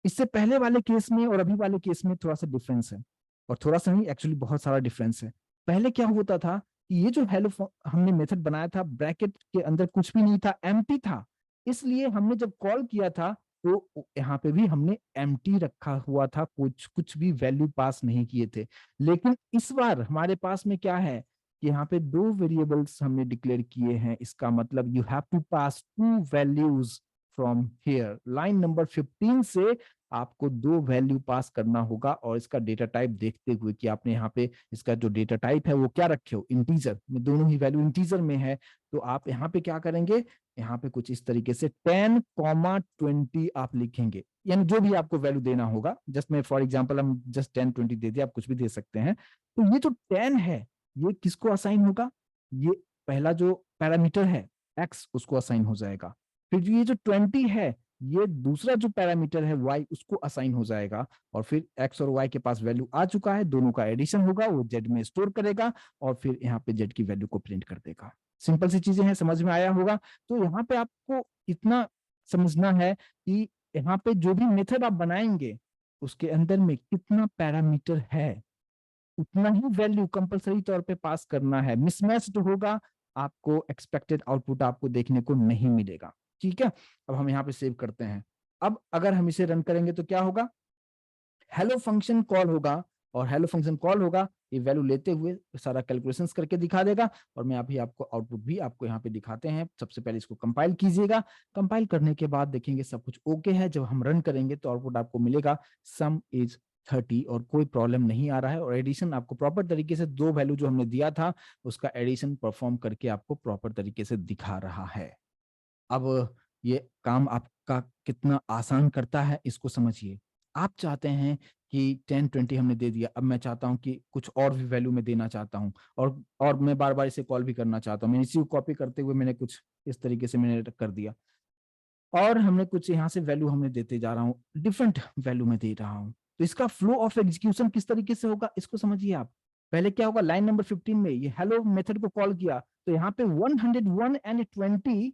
Speaker 1: इससे पहले वाले केस में और अभी वाले केस में थोड़ा सा डिफरेंस है, और थोड़ा सा नहीं, एक्चुअली बहुत सारा डिफरेंस है। पहले क्या होता था कि ये जो हेलो हमने मेथड बनाया था, ब्रैकेट के अंदर कुछ भी नहीं था, एम्प्टी था। इसलिए हमने जब कॉल किया था तो यहाँ पे भी हमने एम्प्टी रखा हुआ था, कुछ कुछ भी वैल्यू पास नहीं किए थे। लेकिन इस बार हमारे पास में क्या है कि यहाँ पे 2 वेरिएबल्स हमने डिक्लेयर किए हैं। इसका मतलब you have to pass 2 values from here. Line number 15 से आपको 2 वैल्यू पास करना होगा, और इसका डेटा टाइप देखते हुए कि आपने यहाँ पे इसका जो डेटा टाइप है वो क्या रखे हो, इंटीजर में, दोनों ही वैल्यू इंटीजर में है। तो आप यहाँ पे क्या करेंगे, यहाँ पे कुछ इस तरीके से 10,20 आप लिखेंगे, यानी जो भी आपको वैल्यू देना होगा। जस्ट मैं फॉर एग्जांपल हम जस्ट 10,20 दे दिया, आप कुछ भी दे सकते हैं। तो ये जो 10 है ये किसको असाइन होगा, ये पहला जो पैरामीटर है एक्स, उसको असाइन हो जाएगा। फिर जो ये जो 20 है, ये दूसरा जो पैरामीटर है y, उसको असाइन हो जाएगा। और फिर x और y के पास वैल्यू आ चुका है, दोनों का एडिशन होगा, वो z में स्टोर करेगा और फिर यहाँ पे z की वैल्यू को प्रिंट कर देगा। सिंपल सी चीजें हैं, समझ में आया होगा। तो यहाँ पे आपको इतना समझना है कि यहाँ पे जो भी मेथड आप बनाएंगे उसके अंदर में कितना पैरामीटर है, उतना ही वैल्यू कंपलसरी तौर पे पास करना है। मिसमैच्ड होगा, आपको एक्सपेक्टेड आउटपुट आपको देखने को नहीं मिलेगा। ठीक है, अब हम यहाँ पे सेव करते हैं। अब अगर हम इसे रन करेंगे तो क्या होगा, हेलो फंक्शन कॉल होगा, और हेलो फंक्शन कॉल होगा, ये वैल्यू लेते हुए सारा कैलकुलेशंस करके दिखा देगा। और मैं अभी आपको आउटपुट भी आपको यहाँ पे दिखाते हैं। सबसे पहले इसको कंपाइल कीजिएगा, कंपाइल करने के बाद देखेंगे सब कुछ ओके है। जब हम रन करेंगे तो आउटपुट आपको मिलेगा सम इज 30, और कोई प्रॉब्लम नहीं आ रहा है। और एडिशन आपको प्रॉपर तरीके से 2 वैल्यू जो हमने दिया था उसका एडिशन परफॉर्म करके आपको प्रॉपर तरीके से दिखा रहा है। अब ये काम आपका कितना आसान करता है इसको समझिए। आप चाहते हैं कि 10-20 हमने दे दिया, अब मैं चाहता हूं कि कुछ और भी वैल्यू में देना चाहता हूं, और मैं बार बार इसे कॉल भी करना चाहता हूं। मैंने इसी को कॉपी करते हुए मैंने कुछ इस तरीके से मैंने कर दिया, और हमने कुछ यहाँ से वैल्यू हमने देते जा रहा हूँ, डिफरेंट वैल्यू में दे रहा हूँ। तो इसका फ्लो ऑफ एग्जीक्यूशन किस तरीके से होगा इसको समझिए आप। पहले क्या होगा, लाइन नंबर 15 में ये हेलो मेथड को कॉल किया, तो यहाँ पे 101 एंड 20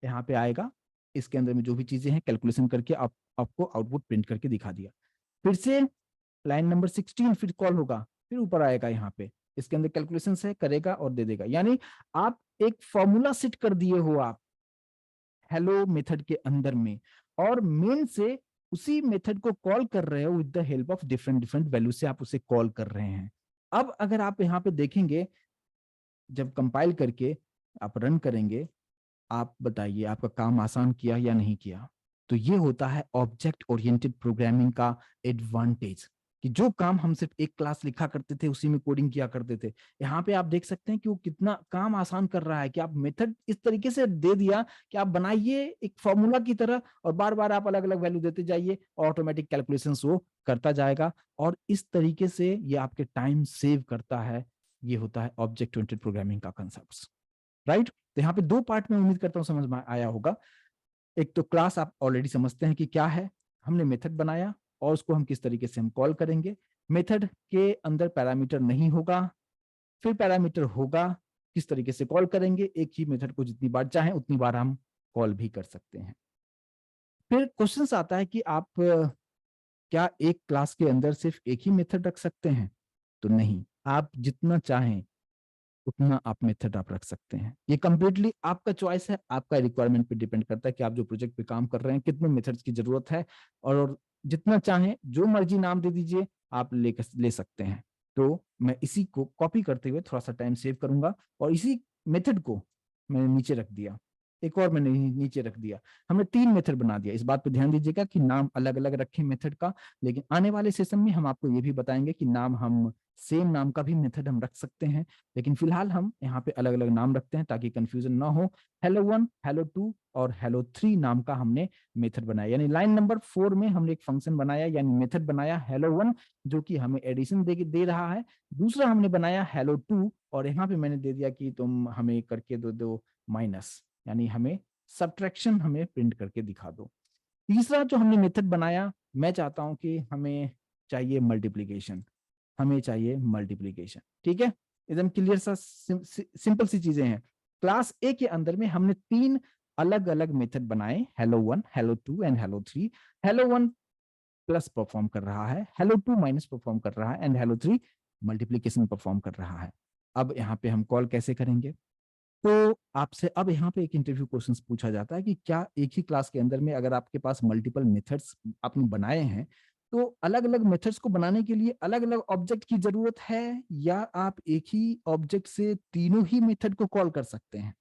Speaker 1: यहाँ पे आएगा। इसके अंदर में जो भी चीजें हैं कैलकुलेशन करके आप आपको आउटपुट प्रिंट करके दिखा दिया। फिर से लाइन नंबर 16 फिर कॉल होगा, फिर ऊपर आएगा, यहाँ पे इसके अंदर कैलकुलेशन है, करेगा और दे देगा। यानी आप एक फॉर्मूला सेट कर दिए हो आप हेलो मेथड के अंदर में, और मेन से उसी मेथड को कॉल कर रहे हो with the help of different different value से आप उसे कॉल कर रहे हैं। अब अगर आप यहाँ पे देखेंगे, जब कंपाइल करके आप रन करेंगे, आप बताइए आपका काम आसान किया या नहीं किया। तो ये होता है ऑब्जेक्ट ओरिएंटेड प्रोग्रामिंग का एडवांटेज, कि जो काम हम सिर्फ एक क्लास लिखा करते थे उसी में कोडिंग किया करते थे, यहाँ पे आप देख सकते हैं कि वो कितना काम आसान कर रहा है, कि आप मेथड इस तरीके से दे दिया कि आप बनाइए एक फॉर्मूला की तरह, और बार बार आप अलग अलग वैल्यू देते जाइए, ऑटोमेटिक कैलकुलेशन वो करता जाएगा, और इस तरीके से ये आपके टाइम सेव करता है। ये होता है ऑब्जेक्ट ओरिएंटेड प्रोग्रामिंग का कंसेप्ट, राइट। तो यहाँ पे दो पार्ट में उम्मीद करता हूँ समझ में आया होगा। एक तो क्लास आप ऑलरेडी समझते हैं कि क्या है, हमने मेथड बनाया और उसको हम किस तरीके से हम कॉल करेंगे। मेथड के अंदर पैरामीटर नहीं होगा, फिर पैरामीटर होगा, किस तरीके से कॉल करेंगे, एक ही मेथड को जितनी बार चाहें उतनी बार हम कॉल भी कर सकते हैं। फिर क्वेश्चन आता है कि आप क्या एक क्लास के अंदर सिर्फ एक ही मेथड रख सकते हैं? तो नहीं, आप जितना चाहें उतना आप मेथड आप रख सकते हैं। ये कंप्लीटली आपका चॉइस है, आपका रिक्वायरमेंट पे डिपेंड करता है कि आप जो प्रोजेक्ट पे काम कर रहे हैं कितने मेथड्स की जरूरत है, और जितना चाहें जो मर्जी नाम दे दीजिए, आप ले सकते हैं। तो मैं इसी को कॉपी करते हुए थोड़ा सा टाइम सेव करूंगा, और इसी मेथड को मैंने नीचे रख दिया, एक और मैंने नीचे रख दिया। हमने 3 मेथड बना दिया। इस बात पे ध्यान दीजिएगा कि नाम अलग अलग रखें मेथड का, लेकिन आने वाले सेशन में हम आपको ये भी बताएंगे कि नाम हम सेम नाम का भी मेथड हम रख सकते हैं, लेकिन फिलहाल हम यहाँ पे अलग अलग नाम रखते हैं ताकि कंफ्यूजन ना हो। हेलो 1, हेलो 2 और हेलो 3 नाम का हमने मेथड बनाया, यानी लाइन नंबर 4 में हमने एक फंक्शन बनाया, यानी मेथड बनाया हेलो 1, जो कि हमें एडिशन दे रहा है। दूसरा हमने बनाया हेलो 2, और यहाँ पे मैंने दे दिया कि तुम हमें करके दो माइनस, यानी हमें सब्ट्रैक्शन हमें प्रिंट करके दिखा दो। तीसरा जो हमने मेथड बनाया, मैं चाहता हूं कि हमें चाहिए मल्टीप्लीकेशन, हमें चाहिए मल्टीप्लीकेशन, ठीक है। एकदम क्लियर सा सिंपल सी चीजें हैं। क्लास ए के अंदर में हमने 3 अलग अलग मेथड बनाए, hello 1, hello 2 and hello 3। Hello 1 plus perform कर रहा है, हेलो 2 माइनस परफॉर्म कर रहा है, एंड हेलो 3 मल्टीप्लीकेशन परफॉर्म कर रहा है। अब यहाँ पे हम कॉल कैसे करेंगे? तो आपसे अब यहाँ पे एक इंटरव्यू क्वेश्चन पूछा जाता है कि क्या एक ही क्लास के अंदर में अगर आपके पास मल्टीपल मेथड्स आपने बनाए हैं, तो अलग अलग मेथड्स को बनाने के लिए अलग अलग ऑब्जेक्ट की जरूरत है, या आप एक ही ऑब्जेक्ट से तीनों ही मेथड को कॉल कर सकते हैं?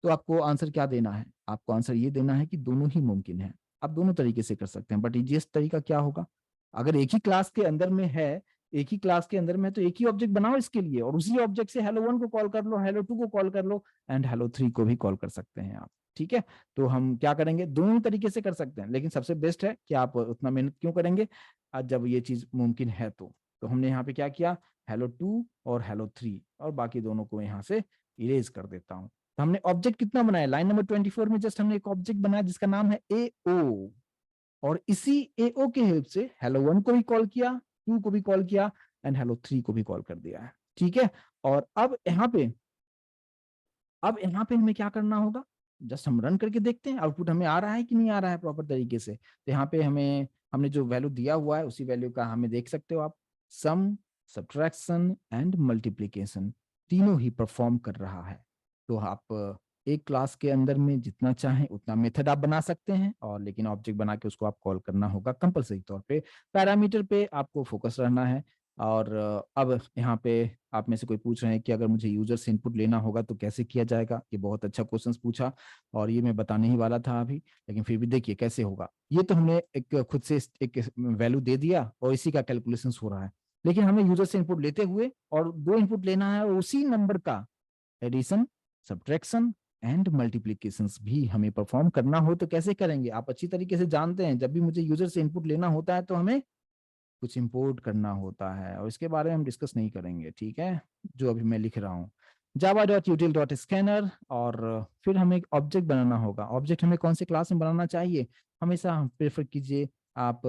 Speaker 1: तो आपको आंसर क्या देना है? आपको आंसर ये देना है कि दोनों ही मुमकिन है, आप दोनों तरीके से कर सकते हैं। बट इजीएस्ट तरीका क्या होगा? अगर एक ही क्लास के अंदर में है, एक ही क्लास के अंदर में, तो एक ही ऑब्जेक्ट बनाओ इसके लिए, और उसी ऑब्जेक्ट से हेलो 1 को कॉल कर लो, हेलो 2 को कॉल कर लो, एंड हेलो 3 को भी कॉल कर सकते हैं आप, ठीक है। तो हम क्या करेंगे, दोनों तरीके से कर सकते हैं, लेकिन सबसे बेस्ट है कि आप उतना मेहनत क्यों करेंगे आज जब ये चीज मुमकिन है। तो हमने यहाँ पे क्या किया, हेलो 2 और हेलो 3, और बाकी दोनों को यहाँ से इरेज कर देता हूँ। तो हमने ऑब्जेक्ट कितना बनाया, लाइन नंबर 24 में जस्ट हमने एक ऑब्जेक्ट बनाया जिसका नाम है एओ, और इसी एओ के हेल्प से हेलो 1 को भी कॉल किया, 2 को भी कॉल किया, एंड हेलो 3 को भी कॉल कर दिया है, ठीक है। और अब यहाँ पे हमें क्या करना होगा, जस्ट हम रन करके देखते हैं आउटपुट हमें आ रहा है कि नहीं आ रहा है प्रॉपर तरीके से। तो यहाँ पे हमने जो वैल्यू दिया हुआ है उसी वैल्यू का हमें देख सकते हो आप, सम, सब्ट्रैक्शन एंड मल्टीप्लीकेशन तीनों ही परफॉर्म कर रहा है। तो आप एक क्लास के अंदर में जितना चाहें उतना मेथड आप बना सकते हैं, और लेकिन ऑब्जेक्ट बना के उसको आप कॉल करना होगा कंपलसरी तौर पे। पैरामीटर पे आपको फोकस रहना है। और अब यहाँ पे आप में से कोई पूछ रहे हैं कि अगर मुझे यूजर से इनपुट लेना होगा तो कैसे किया जाएगा? ये बहुत अच्छा क्वेश्चन पूछा, और ये मैं बताने ही वाला था अभी, लेकिन फिर भी देखिए कैसे होगा। ये तो हमने एक खुद से एक वैल्यू दे दिया और इसी का कैलकुलेशन हो रहा है, लेकिन हमें यूजर से इनपुट लेते हुए और 2 इनपुट लेना है, और उसी नंबर का एडिशन, सब्ट्रैक्शन एंड मल्टीप्लीकेशंस भी हमें परफॉर्म करना हो तो कैसे करेंगे? आप अच्छी तरीके से जानते हैं, जब भी मुझे यूजर से इनपुट लेना होता है तो हमें कुछ इंपोर्ट करना होता है, और इसके बारे में हम डिस्कस नहीं करेंगे, ठीक है, जो अभी मैं लिख रहा हूँ java.util.scanner। और फिर हमें एक ऑब्जेक्ट बनाना होगा। ऑब्जेक्ट हमें कौन से क्लास में बनाना चाहिए? हमेशा हम प्रेफर कीजिए आप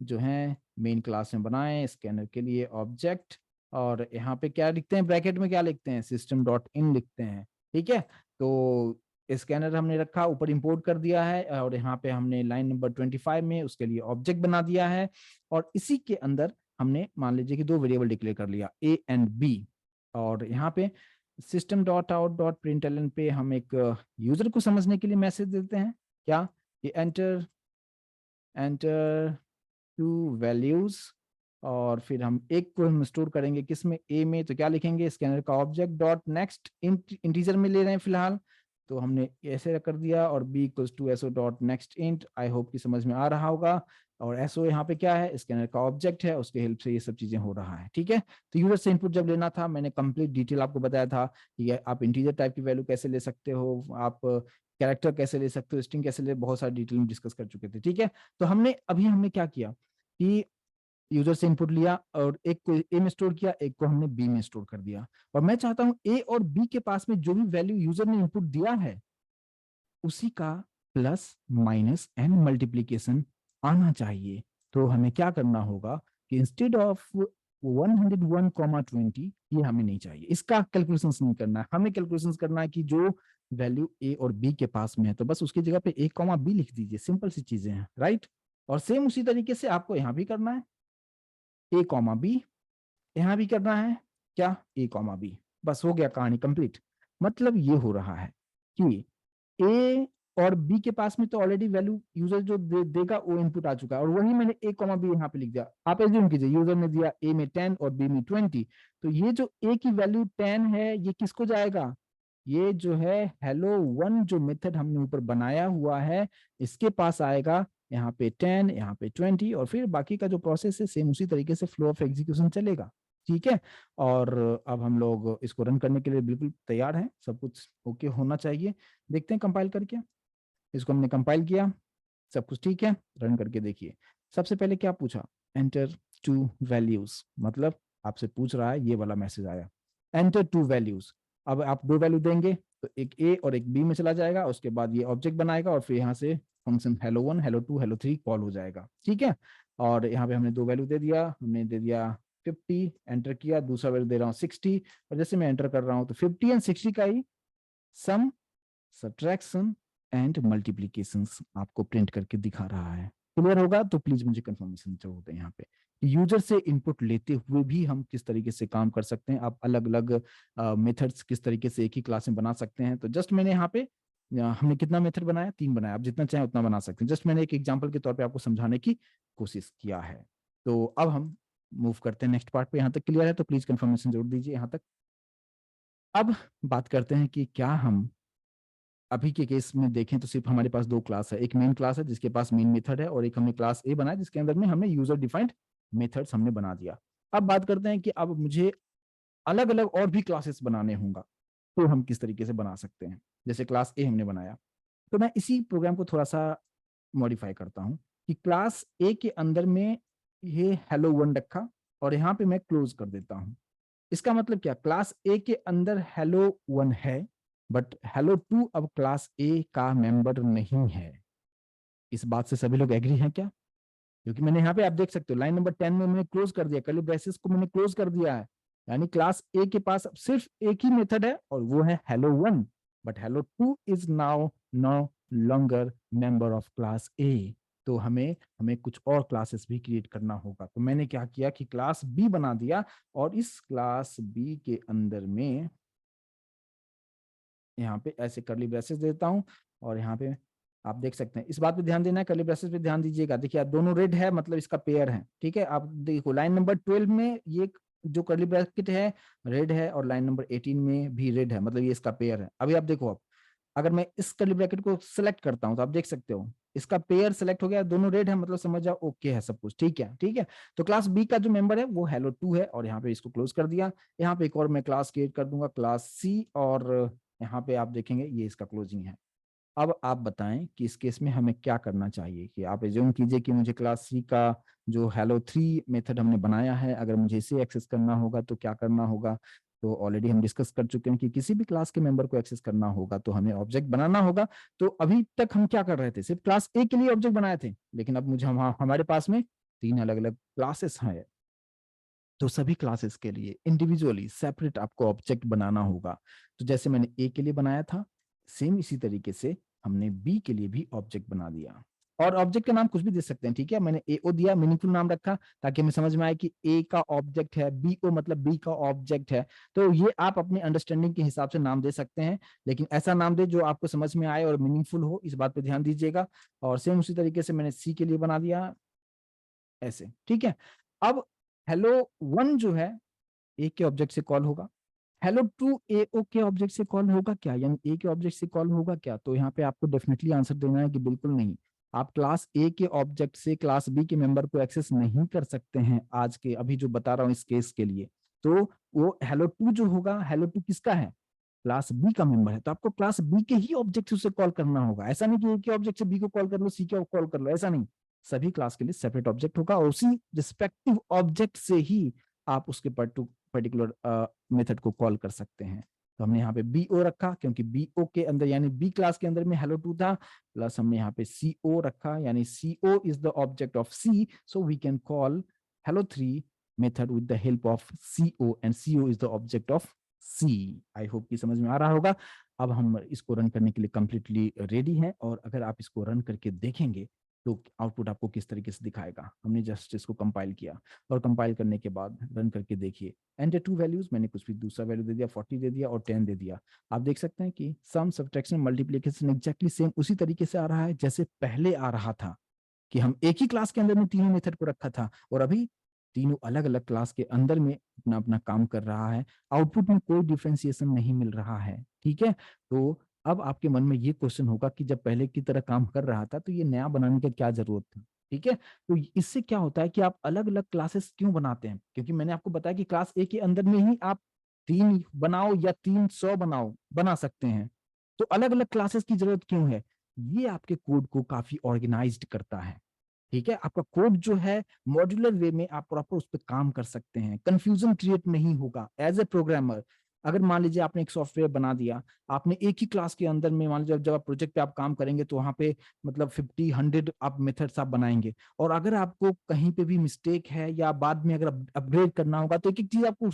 Speaker 1: जो है मेन क्लास में बनाएं स्कैनर के लिए ऑब्जेक्ट, और यहाँ पे क्या लिखते हैं, ब्रैकेट में क्या लिखते हैं, system.in लिखते हैं, ठीक है। तो स्कैनर हमने रखा, ऊपर इंपोर्ट कर दिया है, और यहाँ पे हमने लाइन नंबर 25 में उसके लिए ऑब्जेक्ट बना दिया है, और इसी के अंदर हमने मान लीजिए कि दो वेरिएबल डिक्लेयर कर लिया, ए एंड बी। और यहाँ पे system dot out dot println पे हम एक यूजर को समझने के लिए मैसेज देते हैं, क्या, ये एंटर टू वैल्यूज, और फिर हम एक को हम स्टोर करेंगे किसमें, ए में, तो क्या लिखेंगे, स्कैनर का ऑब्जेक्ट डॉट नेक्स्ट इंटीजर में ले रहे हैं फिलहाल, तो हमने ऐसे कर दिया, और b equals to SO dot next int. I hope कि समझ में आ रहा होगा। और एसओ यहाँ पे क्या है, स्कैनर का ऑब्जेक्ट है, उसके हेल्प से ये सब चीजें हो रहा है, ठीक है। तो यूजर से इनपुट जब लेना था, मैंने कंप्लीट डिटेल आपको बताया था कि आप इंटीजर टाइप की वैल्यू कैसे ले सकते हो, आप कैरेक्टर कैसे ले सकते हो, स्ट्रिंग कैसे ले, बहुत सारी डिटेल में डिस्कस कर चुके थे, ठीक है। तो हमने क्या किया कि यूजर से इनपुट लिया, और एक को ए में स्टोर किया, एक को हमने बी में स्टोर कर दिया, और मैं चाहता हूं ए और बी के पास में जो भी वैल्यू यूजर ने इनपुट दिया है उसी का प्लस माइनस एंड मल्टीप्लीकेशन आना चाहिए। तो हमें क्या करना होगा कि इंस्टेड ऑफ 101,20 ये हमें नहीं चाहिए, इसका कैलकुलेशंस नहीं करना है, हमें कैलकुलेशंस करना है कि जो वैल्यू ए और बी के पास में है, तो बस उसकी जगह पे ए कॉमा बी लिख दीजिए, सिंपल सी चीजें हैं, राइट। और सेम उसी तरीके से आपको यहां भी करना है, ए कॉमा बी, यहां भी करना है क्या, ए कॉमा बी, बस हो गया, कहानी कंप्लीट। मतलब ये हो रहा है कि ए और बी के पास में तो ऑलरेडी वैल्यू यूजर जो देगा वो इनपुट आ चुका है, और वही मैंने ए कॉमा बी यहाँ पे लिख दिया। आप एज्यूम कीजिए यूजर ने दिया ए में 10 और बी में 20, तो ये जो ए की वैल्यू 10 है ये किसको जाएगा, ये जो है हेलो वन जो मेथड हमने ऊपर बनाया हुआ है इसके पास आएगा, यहाँ पे 10, यहाँ पे 20, और फिर बाकी का जो प्रोसेस है सेम उसी तरीके से फ्लो ऑफ एग्जीक्यूशन चलेगा, ठीक है। और अब हम लोग इसको रन करने के लिए बिल्कुल तैयार हैं, सब कुछ ओके होना चाहिए। देखते हैं कंपाइल करके, इसको हमने कंपाइल किया, सब कुछ ठीक है, रन करके देखिए। सबसे पहले क्या पूछा, एंटर टू वैल्यूज, मतलब आपसे पूछ रहा है, ये वाला मैसेज आया, एंटर टू वैल्यूज। अब आप दो वैल्यू देंगे तो एक ए और एक बी में चला जाएगा, उसके बाद ये ऑब्जेक्ट बनाएगा, और फिर यहाँ से function hello one hello two hello three call हो जाएगा, ठीक है। और यहाँ पे हमने दो वैल्यू दे दिया, हमने दे दिया 50, एंटर किया, दूसरा वैल्यू दे रहा हूँ 60, और जैसे मैं एंटर कर रहा हूँ तो 50 एंड 60 का ही सम, सब्ट्रैक्शन एंड मल्टीप्लीकेशन आपको प्रिंट करके दिखा रहा है। क्लियर होगा तो प्लीज मुझे कंफर्मेशन जरूर दें यहाँ पे। यूजर से इनपुट लेते हुए भी हम किस तरीके से काम कर सकते हैं, आप अलग अलग मेथड्स किस तरीके से एक ही क्लास में बना सकते हैं। तो जस्ट मैंने यहाँ पे हमने कितना मेथड बनाया, 3 बनाया, आप जितना चाहें उतना बना सकते हैं, जस्ट मैंने एक एग्जांपल के तौर पे आपको समझाने की कोशिश किया है। तो अब हम मूव करते हैं नेक्स्ट पार्ट पे, यहाँ तक क्लियर है तो प्लीज कंफर्मेशन जरूर दीजिए यहाँ तक। अब बात करते हैं कि क्या हम अभी के केस में देखें तो सिर्फ हमारे पास दो क्लास है, एक मेन क्लास है जिसके पास मेन मेथड है, और एक हमने क्लास ए बनाया जिसके अंदर में हमने यूजर डिफाइंड मेथड्स हमने बना दिया। अब बात करते हैं कि अब मुझे अलग अलग और भी क्लासेस बनाने होंगे, तो हम किस तरीके से बना सकते हैं। जैसे क्लास ए हमने बनाया, तो मैं इसी प्रोग्राम को थोड़ा सा मॉडिफाई करता हूँ कि क्लास ए के अंदर में ये हेलो वन रखा, और यहाँ पे मैं क्लोज कर देता हूँ। इसका मतलब क्या, क्लास ए के अंदर हेलो वन है, बट हेलो टू अब क्लास ए का मेंबर नहीं है। इस बात से सभी लोग एग्री हैं क्या, क्योंकि मैंने यहाँ पे आप देख सकते हो लाइन नंबर 10 में मैंने क्लोज कर दिया, कर्ली ब्रेसेस को मैंने क्लोज कर दिया है, यानी क्लास ए के पास अब सिर्फ एक ही मेथड है और वो है hello one, but hello two is now no longer member of class A. तो हमें हमें कुछ और क्लासेस भी क्रिएट करना होगा। तो मैंने क्या किया कि क्लास बी बना दिया, और इस क्लास बी के अंदर में यहाँ पे ऐसे करली ब्रेसेस देता हूँ, और यहाँ पे आप देख सकते हैं, इस बात पे ध्यान देना है, करली ब्रेसेस पे ध्यान दीजिएगा। देखिए दोनों रेड है, मतलब इसका पेयर है, ठीक है। आप देखो लाइन नंबर 12 में ये जो करली ब्रैकेट है रेड है, और लाइन नंबर 18 में भी रेड है, मतलब ये इसका पेयर है। अभी आप देखो, अब अगर मैं इस करली ब्रैकेट को सिलेक्ट करता हूँ तो आप देख सकते हो इसका पेयर सेलेक्ट हो गया, दोनों रेड है, मतलब समझ जाओ ओके है सब कुछ, ठीक है, ठीक है। तो क्लास बी का जो मेंबर है वो हेलो टू है, और यहाँ पे इसको क्लोज कर दिया। यहाँ पे एक और मैं क्लास क्रिएट कर दूंगा, क्लास सी, और यहाँ पे आप देखेंगे ये इसका क्लोजिंग है। अब आप बताएं कि इस केस में हमें क्या करना चाहिए, कि आप एज्यूम कीजिए कि मुझे क्लास सी का जो हेलो थ्री मेथड हमने बनाया है, अगर मुझे इसे एक्सेस करना होगा तो क्या करना होगा। तो ऑलरेडी हम डिस्कस कर चुके हैं कि किसी भी क्लास के मेंबर को एक्सेस करना होगा तो हमें ऑब्जेक्ट बनाना होगा। तो अभी तक हम क्या कर रहे थे, सिर्फ क्लास ए के लिए ऑब्जेक्ट बनाए थे, लेकिन अब मुझे हमारे पास में 3 अलग अलग क्लासेस हैं, तो सभी क्लासेस के लिए इंडिविजुअली सेपरेट आपको ऑब्जेक्ट बनाना होगा। तो जैसे मैंने ए के लिए बनाया था, सेम इसी तरीके से हमने बी के लिए भी ऑब्जेक्ट बना दिया, और ऑब्जेक्ट का नाम कुछ भी दे सकते हैं, ठीक है। मैंने एओ दिया, मीनिंगफुल नाम रखा ताकि हमें समझ में आए कि ए का ऑब्जेक्ट है, बी ओ मतलब बी का ऑब्जेक्ट है। तो ये आप अपने अंडरस्टैंडिंग के हिसाब से नाम दे सकते हैं, लेकिन ऐसा नाम दे जो आपको समझ में आए और मीनिंगफुल हो, इस बात पे ध्यान दीजिएगा। और सेम उसी तरीके से मैंने सी के लिए बना दिया ऐसे, ठीक है। अब हेलो वन जो है ए के ऑब्जेक्ट से कॉल होगा, हेलो टू ए ओ के ऑब्जेक्ट से कॉल होगा क्या, यानी ए के ऑब्जेक्ट से कॉल होगा क्या? तो यहाँ पे आपको डेफिनेटली आंसर देना है कि बिल्कुल नहीं। आप क्लास ए के ऑब्जेक्ट से क्लास बी के मेंबर को एक्सेस नहीं कर सकते हैं आज के, अभी जो बता रहा हूँ इस केस के लिए। तो वो हेलो टू जो होगा, हेलो टू किसका है? क्लास बी का मेंबर है, तो आपको क्लास बी के ही ऑब्जेक्ट से उसे कॉल करना होगा। ऐसा नहीं कि ए के ऑब्जेक्ट से बी को कॉल कर लो, सी के कॉल कर लो, ऐसा नहीं। सभी क्लास के लिए सेपरेट ऑब्जेक्ट होगा, और उसी रिस्पेक्टिव ऑब्जेक्ट से ही आप उसके पर्टिकुलर मेथड को कॉल कर सकते हैं। तो हमने यहाँ पे बी ओ रखा क्योंकि बी ओ के अंदर यानी बी क्लास के अंदर में हेलो टू था, प्लस हमने यहाँ पे सी ओ रखा, यानी C O is the object of C, so we can call hello three method with the help of C O, and C O is the object of C. I hope कि समझ में आ रहा होगा। अब हम इसको रन करने के लिए कंप्लीटली रेडी हैं, और अगर आप इसको रन करके देखेंगे तो आउटपुट आपको किस तरीके से दिखाएगा। हमने जस्ट इसको कंपाइल किया, और कंपाइल करने के बाद रन करके देखिए, एंटर टू वैल्यूज, मैंने कुछ भी दूसरा वैल्यू दे दिया, 40 दे दिया और 10 दे दिया। आप देख सकते हैं कि सम सब्ट्रैक्शन मल्टीप्लिकेशन एग्जैक्टली सेम उसी तरीके से आ रहा है जैसे पहले आ रहा था, कि हम एक ही क्लास के अंदर में तीनों मेथड को रखा था, और अभी तीनों अलग अलग क्लास के अंदर में अपना अपना काम कर रहा है। आउटपुट में कोई डिफ्रेंसिएशन नहीं मिल रहा है, ठीक है। तो अब आपके मन में ये क्वेश्चन होगा कि जब पहले की तरह काम कर रहा था तो ये नया बनाने की क्या जरूरत थी, ठीक है। तो इससे क्या होता है कि आप अलग अलग क्लासेस क्यों बनाते हैं, क्योंकि मैंने आपको बताया कि क्लास ए के अंदर में ही आप 3 बनाओ या 300 बनाओ, बना सकते हैं। तो अलग अलग क्लासेस की जरूरत क्यों है? ये आपके कोड को काफी ऑर्गेनाइज्ड करता है, ठीक है। आपका कोड जो है मॉड्यूलर वे में आप प्रॉपर उस पर काम कर सकते हैं, कंफ्यूजन क्रिएट नहीं होगा एज ए प्रोग्रामर। अगर मान लीजिए आपने एक सॉफ्टवेयर बना दिया, आपने एक ही क्लास के अंदर में, मान लीजिए जब आप प्रोजेक्ट पे आप काम करेंगे तो वहां पे मतलब 50-100 आप मेथड्स आप बनाएंगे, और अगर आपको कहीं पे भी मिस्टेक है या बाद में अगर अपग्रेड करना होगा तो एक एक चीज आपको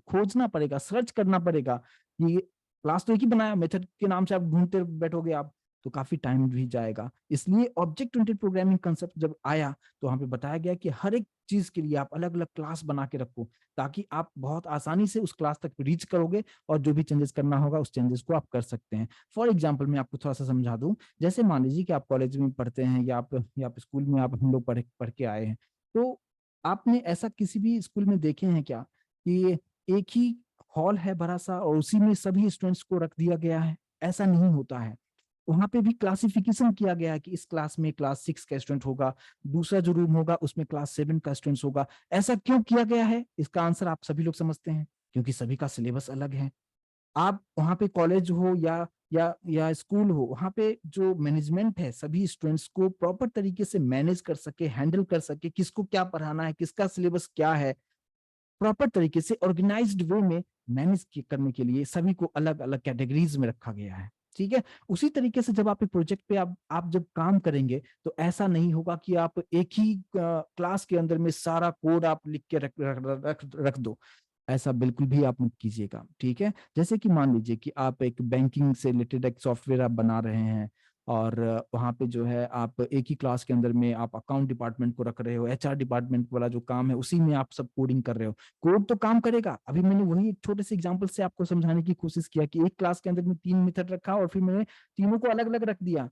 Speaker 1: खोजना पड़ेगा, सर्च करना पड़ेगा कि क्लास तो एक ही बनाया, मेथड के नाम से आप ढूंढते बैठोगे आप, तो काफी टाइम भी जाएगा। इसलिए ऑब्जेक्ट ओरिएंटेड प्रोग्रामिंग कंसेप्ट जब आया तो वहां पे बताया गया कि हर एक चीज के लिए आप अलग अलग क्लास बना के रखो, ताकि आप बहुत आसानी से उस क्लास तक रीच करोगे, और जो भी चेंजेस करना होगा उस चेंजेस को आप कर सकते हैं। फॉर एग्जाम्पल मैं आपको थोड़ा सा समझा दूं, जैसे मान लीजिए कि आप कॉलेज में पढ़ते हैं, या आप स्कूल में आप हम लोग पढ़ के आए हैं, तो आपने ऐसा किसी भी स्कूल में देखे हैं क्या कि एक ही हॉल है बड़ा सा और उसी में सभी स्टूडेंट्स को रख दिया गया है? ऐसा नहीं होता है। वहां पे भी क्लासिफिकेशन किया गया है कि इस क्लास में क्लास 6 का स्टूडेंट होगा, दूसरा जो रूम होगा उसमें क्लास 7 का स्टूडेंट होगा। ऐसा क्यों किया गया है? इसका आंसर आप सभी लोग समझते हैं, क्योंकि सभी का सिलेबस अलग है। आप वहां पे कॉलेज हो या स्कूल हो, वहां पे जो मैनेजमेंट है सभी स्टूडेंट्स को प्रॉपर तरीके से मैनेज कर सके, हैंडल कर सके, किसको क्या पढ़ाना है, किसका सिलेबस क्या है, प्रॉपर तरीके से ऑर्गेनाइज्ड वे में मैनेज करने के लिए सभी को अलग अलग कैटेगरीज में रखा गया है, ठीक है। उसी तरीके से जब आप एक प्रोजेक्ट पे आप जब काम करेंगे तो ऐसा नहीं होगा कि आप एक ही क्लास के अंदर में सारा कोड आप लिख के रख दो। ऐसा बिल्कुल भी आप मत कीजिएगा, ठीक है। जैसे कि मान लीजिए कि आप एक बैंकिंग से रिलेटेड एक सॉफ्टवेयर आप बना रहे हैं, और वहाँ पे जो है आप एक ही क्लास के अंदर में आप अकाउंट डिपार्टमेंट को रख रहे हो, एचआर डिपार्टमेंट वाला जो काम है उसी में आप सब कोडिंग कर रहे हो। कोड तो काम करेगा, अभी मैंने वही एक छोटे से एग्जांपल से आपको समझाने की कोशिश किया कि एक क्लास के अंदर में 3 मेथड रखा और फिर मैंने तीनों को अलग अलग रख दिया,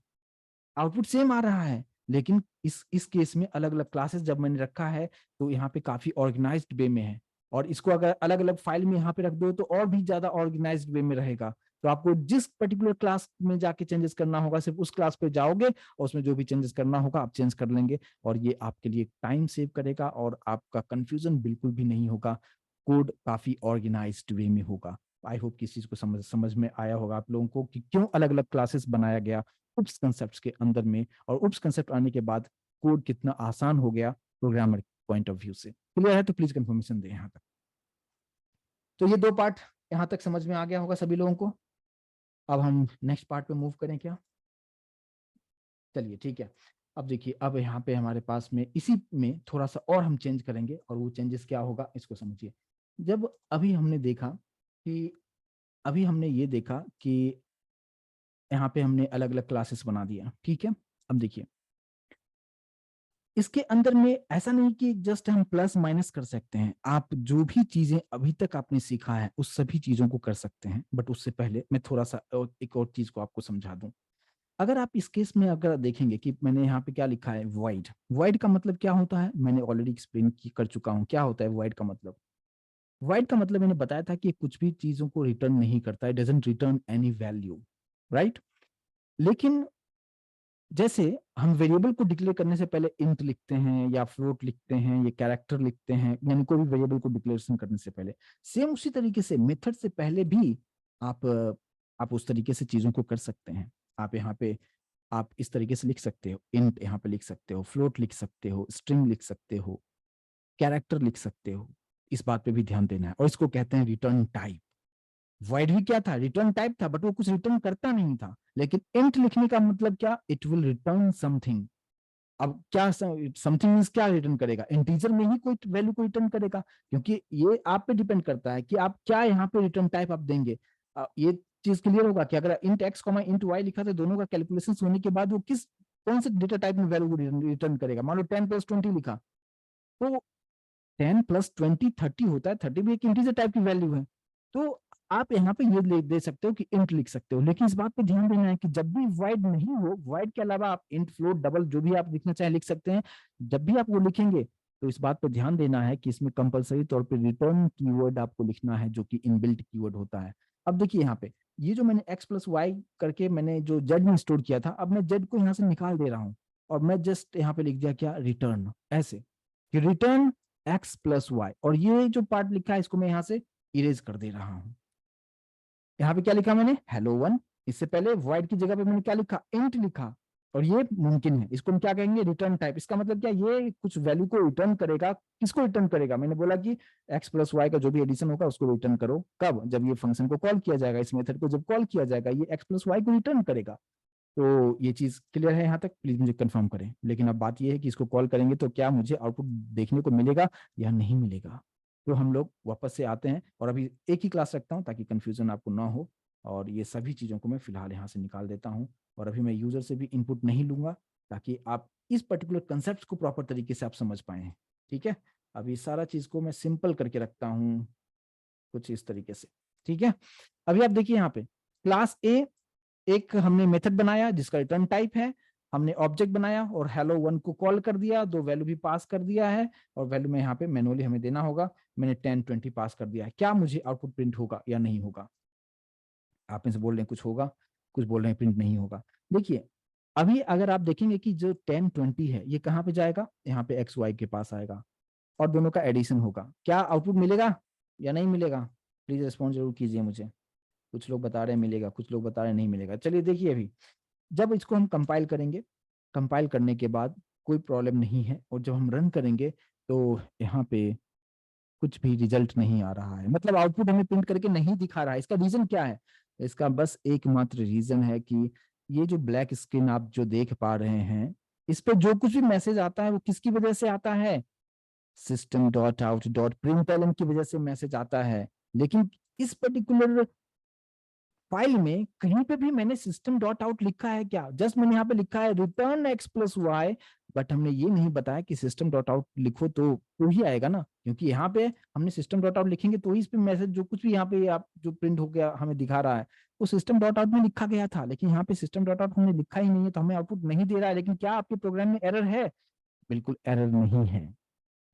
Speaker 1: आउटपुट सेम आ रहा है। लेकिन इस केस में अलग अलग क्लासेस जब मैंने रखा है तो यहाँ पे काफी ऑर्गेनाइज्ड वे में है, और इसको अगर अलग अलग फाइल में यहाँ पे रख दो तो और भी ज्यादा ऑर्गेनाइज्ड वे में रहेगा। तो आपको जिस पर्टिकुलर क्लास में जाके चेंजेस करना होगा सिर्फ उस क्लास पे जाओगे, और उसमें जो भी चेंजेस करना होगा आप चेंज कर लेंगे, और ये आपके लिए टाइम सेव करेगा और आपका कंफ्यूजन बिल्कुल भी नहीं होगा। कोड काफी ऑर्गेनाइज्ड वे में होगा। आई होप कि इस चीज को समझ में आया होगा आप लोगों को कि क्यों अलग अलग क्लासेस बनाया गया उप्स कंसेप्ट के अंदर में, और उप्स कंसेप्ट आने के बाद कोड कितना आसान हो गया प्रोग्रामर पॉइंट ऑफ व्यू से। क्लियर है तो प्लीज कंफर्मेशन दें यहाँ तक। तो ये 2 पार्ट यहाँ तक समझ में आ गया होगा सभी लोगों को। अब हम नेक्स्ट पार्ट पे मूव करें क्या? चलिए ठीक है। अब देखिए, अब यहाँ पे हमारे पास में इसी में थोड़ा सा और हम चेंज करेंगे, और वो चेंजेस क्या होगा इसको समझिए। जब अभी हमने देखा कि अभी हमने ये देखा कि यहाँ पे हमने अलग अलग क्लासेस बना दिया, ठीक है। अब देखिए इसके अंदर में ऐसा नहीं कि जस्ट हम प्लस माइनस कर सकते हैं, आप जो भी चीजें अभी तक आपने सीखा है उस सभी चीजों को कर सकते हैं। बट उससे पहले मैं थोड़ा सा एक और चीज को आपको समझा दूं। अगर आप इस केस में अगर देखेंगे कि मैंने यहाँ पे क्या लिखा है, वाइड। वाइड का मतलब क्या होता है, मैंने ऑलरेडी एक्सप्लेन कर चुका हूँ क्या होता है वाइड का मतलब। वाइड का मतलब मैंने बताया था कि कुछ भी चीजों को रिटर्न नहीं करता है, doesn't return any value, right. लेकिन जैसे हम वेरिएबल को डिक्लेयर करने से पहले इंट लिखते हैं या फ्लोट लिखते हैं या कैरेक्टर लिखते हैं, यानी कोई भी वेरिएबल को डिक्लेरेशन करने से पहले, सेम उसी तरीके से मेथड से पहले भी आप आप उस तरीके से चीजों को कर सकते हैं। आप यहाँ पे आप इस तरीके से लिख सकते हो, इंट यहाँ पे लिख सकते हो, फ्लोट लिख सकते हो, स्ट्रिंग लिख सकते हो, कैरेक्टर लिख सकते हो। इस बात पे भी ध्यान देना है। और इसको कहते हैं रिटर्न टाइप। वॉइड भी क्या था, रिटर्न टाइप था, बट वो कुछ रिटर्न करता नहीं था। लेकिन इंट लिखने का मतलब क्या, इट विल रिटर्न समथिंग। अब क्या समथिंग मींस क्या रिटर्न करेगा, इंटीजर में ही कोई वैल्यू को रिटर्न करेगा, क्योंकि ये आप पे डिपेंड करता है कि आप क्या यहाँ पे रिटर्न टाइप आप देंगे। ये चीज क्लियर होगा कि अगर int x comma int y लिखा तो दोनों का कैलकुलेशन होने के बाद वो किस कौन से डेटा टाइप में वैल्यू रिटर्न करेगा। मान लो 10+20 लिखा, तो 10+20 30 होता है, 30 भी एक इंटीजर टाइप की वैल्यू है। तो आप यहाँ पे ये दे सकते हो कि इंट लिख सकते हो। लेकिन इस बात पे ध्यान देना है कि जब भी वाइड नहीं हो, वाइड के अलावा आप इंट फ्लोट डबल जो भी आप लिखना चाहे लिख सकते हैं। जब भी आप वो लिखेंगे तो इस बात पे ध्यान देना है कि इसमें कंपलसरी तौर पे रिटर्न कीवर्ड आपको लिखना है, जो कि इनबिल्ट कीवर्ड होता है। अब देखिए यहाँ पे ये जो मैंने x+y करके मैंने जो जेड में स्टोर किया था, अब मैं जेड को यहाँ से निकाल दे रहा हूँ और मैं जस्ट यहाँ पे लिख दिया क्या, रिटर्न। ऐसे कि रिटर्न x+y, और ये जो पार्ट लिखा है इसको मैं यहाँ से इरेज कर दे रहा हूं। यहाँ पे क्या लिखा मैंने, हेलो वन। इससे पहले void की जगह पे मैंने क्या लिखा, इंट लिखा। और ये मुमकिन है, इसको हम क्या कहेंगे, रिटर्न टाइप। इसका मतलब क्या, ये कुछ वैल्यू को रिटर्न करेगा। किसको रिटर्न करेगा, मैंने बोला कि x+y का जो भी एडिशन होगा उसको रिटर्न करो। कब, जब ये फंक्शन को कॉल किया जाएगा, इस मेथड को जब कॉल किया जाएगा ये x+y को रिटर्न करेगा। तो ये चीज क्लियर है यहाँ तक, प्लीज मुझे कंफर्म करें। लेकिन अब बात ये है कि इसको कॉल करेंगे तो क्या मुझे आउटपुट देखने को मिलेगा या नहीं मिलेगा। तो हम लोग वापस से आते हैं और अभी एक ही क्लास रखता हूँ ताकि कंफ्यूजन आपको ना हो। और ये सभी चीज़ों को मैं फिलहाल यहाँ से निकाल देता हूँ। और अभी मैं यूजर से भी इनपुट नहीं लूंगा ताकि आप इस पर्टिकुलर कंसेप्ट को प्रॉपर तरीके से आप समझ पाए। ठीक है, अभी सारा चीज को मैं सिंपल करके रखता हूँ कुछ इस तरीके से। ठीक है, अभी आप देखिए यहाँ पे क्लास ए, एक हमने मेथड बनाया जिसका रिटर्न टाइप है, हमने ऑब्जेक्ट बनाया और हेलो वन को कॉल कर दिया, दो वैल्यू भी पास कर दिया है और वैल्यू में यहाँ पे मैनुअली हमें देना होगा। मैंने 10-20 पास कर दिया है। क्या मुझे आउटपुट प्रिंट होगा या नहीं होगा, आप इनसे बोल रहे हैं कुछ होगा, कुछ बोल रहे हैं प्रिंट नहीं होगा। देखिए अभी अगर आप देखेंगे कि जो 10-20 है ये कहाँ पे जाएगा, यहाँ पे एक्स वाई के पास आएगा और दोनों का एडिशन होगा। क्या आउटपुट मिलेगा या नहीं मिलेगा, प्लीज रिस्पॉन्स जरूर कीजिए मुझे। कुछ लोग बता रहे हैं मिलेगा, कुछ लोग बता रहे हैं नहीं मिलेगा। चलिए देखिए अभी जब इसको हम कंपाइल करेंगे, कंपाइल करने के बाद कोई प्रॉब्लम नहीं है, और जब हम रन करेंगे तो यहाँ पे कुछ भी रिजल्ट नहीं आ रहा है, मतलब आउटपुट हमें प्रिंट करके नहीं दिखा रहा है। इसका रीजन क्या है, इसका बस एकमात्र रीजन है कि ये जो ब्लैक स्क्रीन आप जो देख पा रहे हैं, इस पे जो कुछ भी मैसेज आता है वो किसकी वजह से आता है, system.out.println की वजह से मैसेज आता है। लेकिन इस पर्टिकुलर फाइल में कहीं पे भी मैंने सिस्टम डॉट आउट लिखा है क्या, जस्ट मैंने यहाँ पे लिखा है रिटर्न x+y। बट हमने ये नहीं बताया कि सिस्टम डॉट आउट लिखो तो ही आएगा ना, क्योंकि यहाँ पे हमने सिस्टम डॉट आउट लिखेंगे तो ही इस पे मैसेज जो कुछ भी यहाँ पे आप जो प्रिंट हो गया हमें दिखा रहा है वो सिस्टम डॉट आउट में लिखा गया था। लेकिन यहाँ पे सिस्टम डॉट आउट हमने लिखा ही नहीं है तो हमें आउटपुट नहीं दे रहा है। लेकिन क्या आपके प्रोग्राम में एरर है, बिल्कुल एरर नहीं है।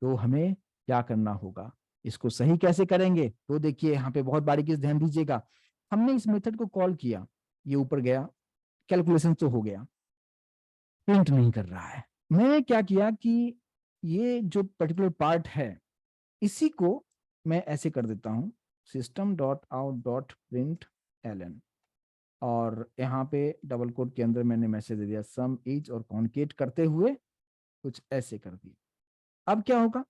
Speaker 1: तो हमें क्या करना होगा, इसको सही कैसे करेंगे, तो देखिए यहाँ पे बहुत बारीकी से ध्यान दीजिएगा। हमने इस मेथड को कॉल किया, ये ऊपर गया, कैलकुलेशन तो हो गया, प्रिंट नहीं कर रहा है। मैंने क्या किया कि ये जो पर्टिकुलर पार्ट है इसी को मैं ऐसे कर देता हूं, system.out.println, और यहाँ पे डबल कोट के अंदर मैंने मैसेज दे दिया सम इज, और कॉन्केट करते हुए कुछ ऐसे कर दिया। अब क्या होगा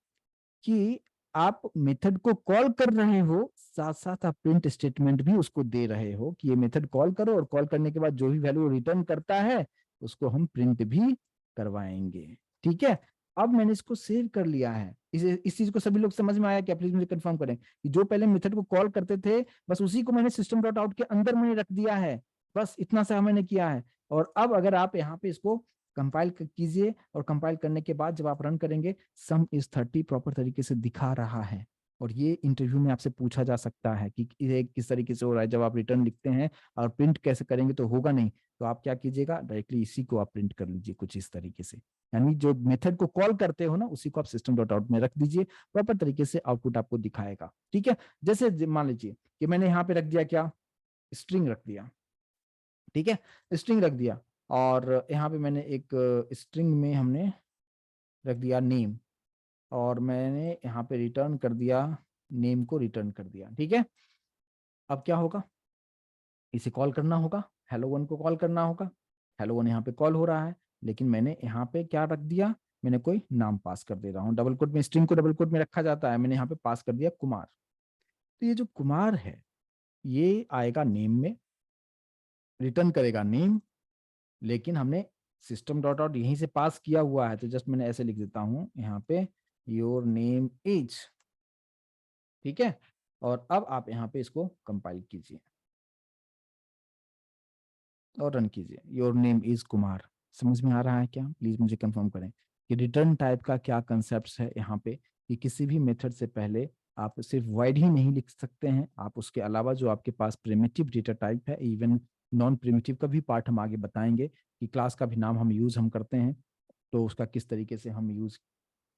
Speaker 1: कि आप मेथड को कॉल कर रहे हो, साथ साथ आप प्रिंट स्टेटमेंट भी उसको दे रहे हो कि ये मेथड कॉल करो, और कॉल करने के बाद जो भी वैल्यू रिटर्न करता है उसको हम प्रिंट भी करवाएंगे। ठीक है, अब मैंने इसको सेव कर लिया है। इस चीज को सभी लोग समझ में आया क्या, प्लीज मुझे कंफर्म करें कि जो पहले मेथड को कॉल करते थे बस उसी को मैंने system.out के अंदर मैंने रख दिया है। बस इतना सा मैंने किया है। और अब अगर आप यहाँ पे इसको कंपाइल कीजिए और कंपाइल करने के बाद जब आप रन करेंगे सम इज 30 प्रॉपर तरीके से दिखा रहा है। और ये इंटरव्यू में आपसे पूछा जा सकता है कि ये किस तरीके से हो रहा है। जब आप रिटर्न लिखते हैं और प्रिंट कैसे करेंगे तो होगा नहीं, तो आप क्या कीजिएगा, डायरेक्टली इसी को आप प्रिंट कर लीजिए कुछ इस तरीके से। यानी जो मेथड को कॉल करते हो ना उसी को आप सिस्टम डॉट आउट में रख दीजिए, प्रॉपर तरीके से आउटपुट आपको दिखाएगा। ठीक है, जैसे मान लीजिए कि मैंने यहाँ पे रख दिया क्या, स्ट्रिंग रख दिया। ठीक है, स्ट्रिंग रख दिया और यहाँ पे मैंने एक स्ट्रिंग में हमने रख दिया नेम, और मैंने यहाँ पे रिटर्न कर दिया, नेम को रिटर्न कर दिया। ठीक है, अब क्या होगा, इसे कॉल करना होगा, हेलो वन को कॉल करना होगा। हेलो वन यहाँ पे कॉल हो रहा है, लेकिन मैंने यहाँ पे क्या रख दिया, मैंने कोई नाम पास कर दे रहा हूँ। डबल कोट में, स्ट्रिंग को डबल कोट में रखा जाता है, मैंने यहाँ पे पास कर दिया कुमार। तो ये जो कुमार है ये आएगा नेम में, रिटर्न करेगा नेम, लेकिन हमने सिस्टम डॉट आउट यहीं से पास किया हुआ है, तो जस्ट मैंने ऐसे लिख देता हूं यहाँ पे योर नेम इज। ठीक है, और अब आप यहाँ पे इसको कंपाइल कीजिए और रन कीजिए, योर नेम इज कुमार। समझ में आ रहा है क्या, प्लीज मुझे कंफर्म करें कि रिटर्न टाइप का क्या कंसेप्ट है यहाँ पे, कि किसी भी मेथड से पहले आप सिर्फ वाइड ही नहीं लिख सकते हैं, आप उसके अलावा जो आपके पास प्रिमिटिव डेटा टाइप है, इवन नॉन प्रिमिटिव का भी पार्ट हम आगे बताएंगे कि क्लास का भी नाम हम करते हैं, तो उसका किस तरीके से हम यूज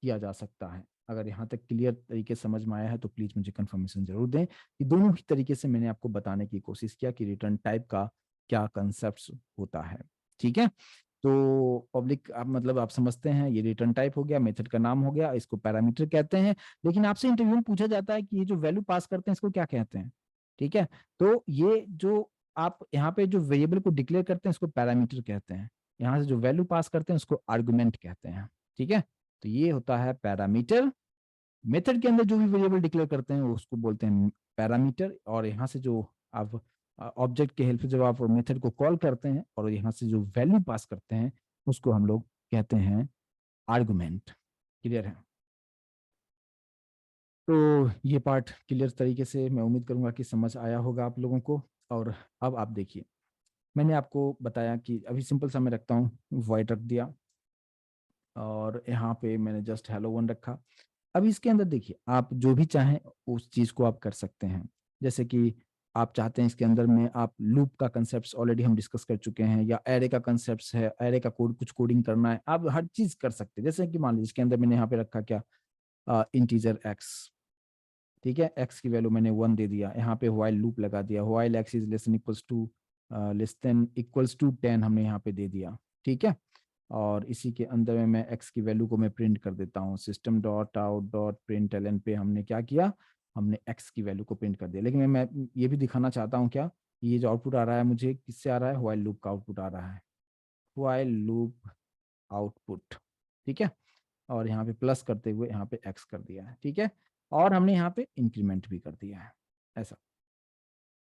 Speaker 1: किया जा सकता है। अगर यहाँ तक क्लियर तरीके समझ में आया है तो प्लीज मुझे कंफर्मेशन जरूर दें कि दोनों ही तरीके से मैंने आपको बताने की कोशिश किया कि रिटर्न टाइप का क्या कंसेप्ट होता है। ठीक है, तो पब्लिक आप मतलब आप समझते हैं, ये रिटर्न टाइप हो गया, मेथड का नाम हो गया, इसको पैरामीटर कहते हैं। लेकिन आपसे इंटरव्यू में पूछा जाता है कि ये जो वैल्यू पास करते हैं इसको क्या कहते हैं। ठीक है, तो ये जो आप यहाँ पे जो वेरिएबल को डिक्लेयर करते हैं इसको पैरामीटर कहते हैं, यहाँ से जो वैल्यू पास करते हैं उसको आर्गुमेंट कहते हैं। ठीक है, तो ये होता है पैरामीटर। मेथड के अंदर जो भी वेरिएबल डिक्लेयर करते हैं उसको बोलते हैं पैरामीटर, और यहाँ से जो आप ऑब्जेक्ट के हेल्प से जब आप मेथड को कॉल करते हैं और यहाँ से जो वैल्यू पास करते हैं उसको हम लोग कहते हैं आर्गुमेंट। क्लियर है, तो ये पार्ट क्लियर तरीके से मैं उम्मीद करूंगा कि समझ आया होगा आप लोगों को। और अब आप देखिए, मैंने आपको बताया कि अभी सिंपल सा मैं रखता हूँ, वॉइड रख दिया और यहाँ पे मैंने जस्ट हेलो वन रखा। अब इसके अंदर देखिए आप जो भी चाहें उस चीज को आप कर सकते हैं। जैसे कि आप चाहते हैं इसके अंदर में आप लूप का कंसेप्ट ऑलरेडी हम डिस्कस कर चुके हैं, या एरे का कंसेप्ट है, एरे का कोड कुछ कोडिंग करना है, आप हर चीज कर सकते हैं। जैसे कि मान लीजिए इसके अंदर मैंने यहाँ पे रखा क्या, इंटीजर एक्स। ठीक है, एक्स की वैल्यू मैंने 1 दे दिया, यहाँ पे व्हाइल लूप लगा दिया, while x is less than equals to 10 हमने यहाँ पे दे दिया। ठीक है, और इसी के अंदर में मैं x की वैल्यू को मैं प्रिंट कर देता हूँ, system dot out dot print L N पे हमने क्या किया, हमने x की वैल्यू को प्रिंट कर दिया। लेकिन मैं ये भी दिखाना चाहता हूँ क्या, ये जो आउटपुट आ रहा है मुझे किससे आ रहा है, व्हाइल लूप का आउटपुट आ रहा है, व्हाइल लूप आउटपुट। ठीक है, और यहाँ पे प्लस करते हुए यहाँ पे x कर दिया है। ठीक है, और हमने यहाँ पे इंक्रीमेंट भी कर दिया है ऐसा।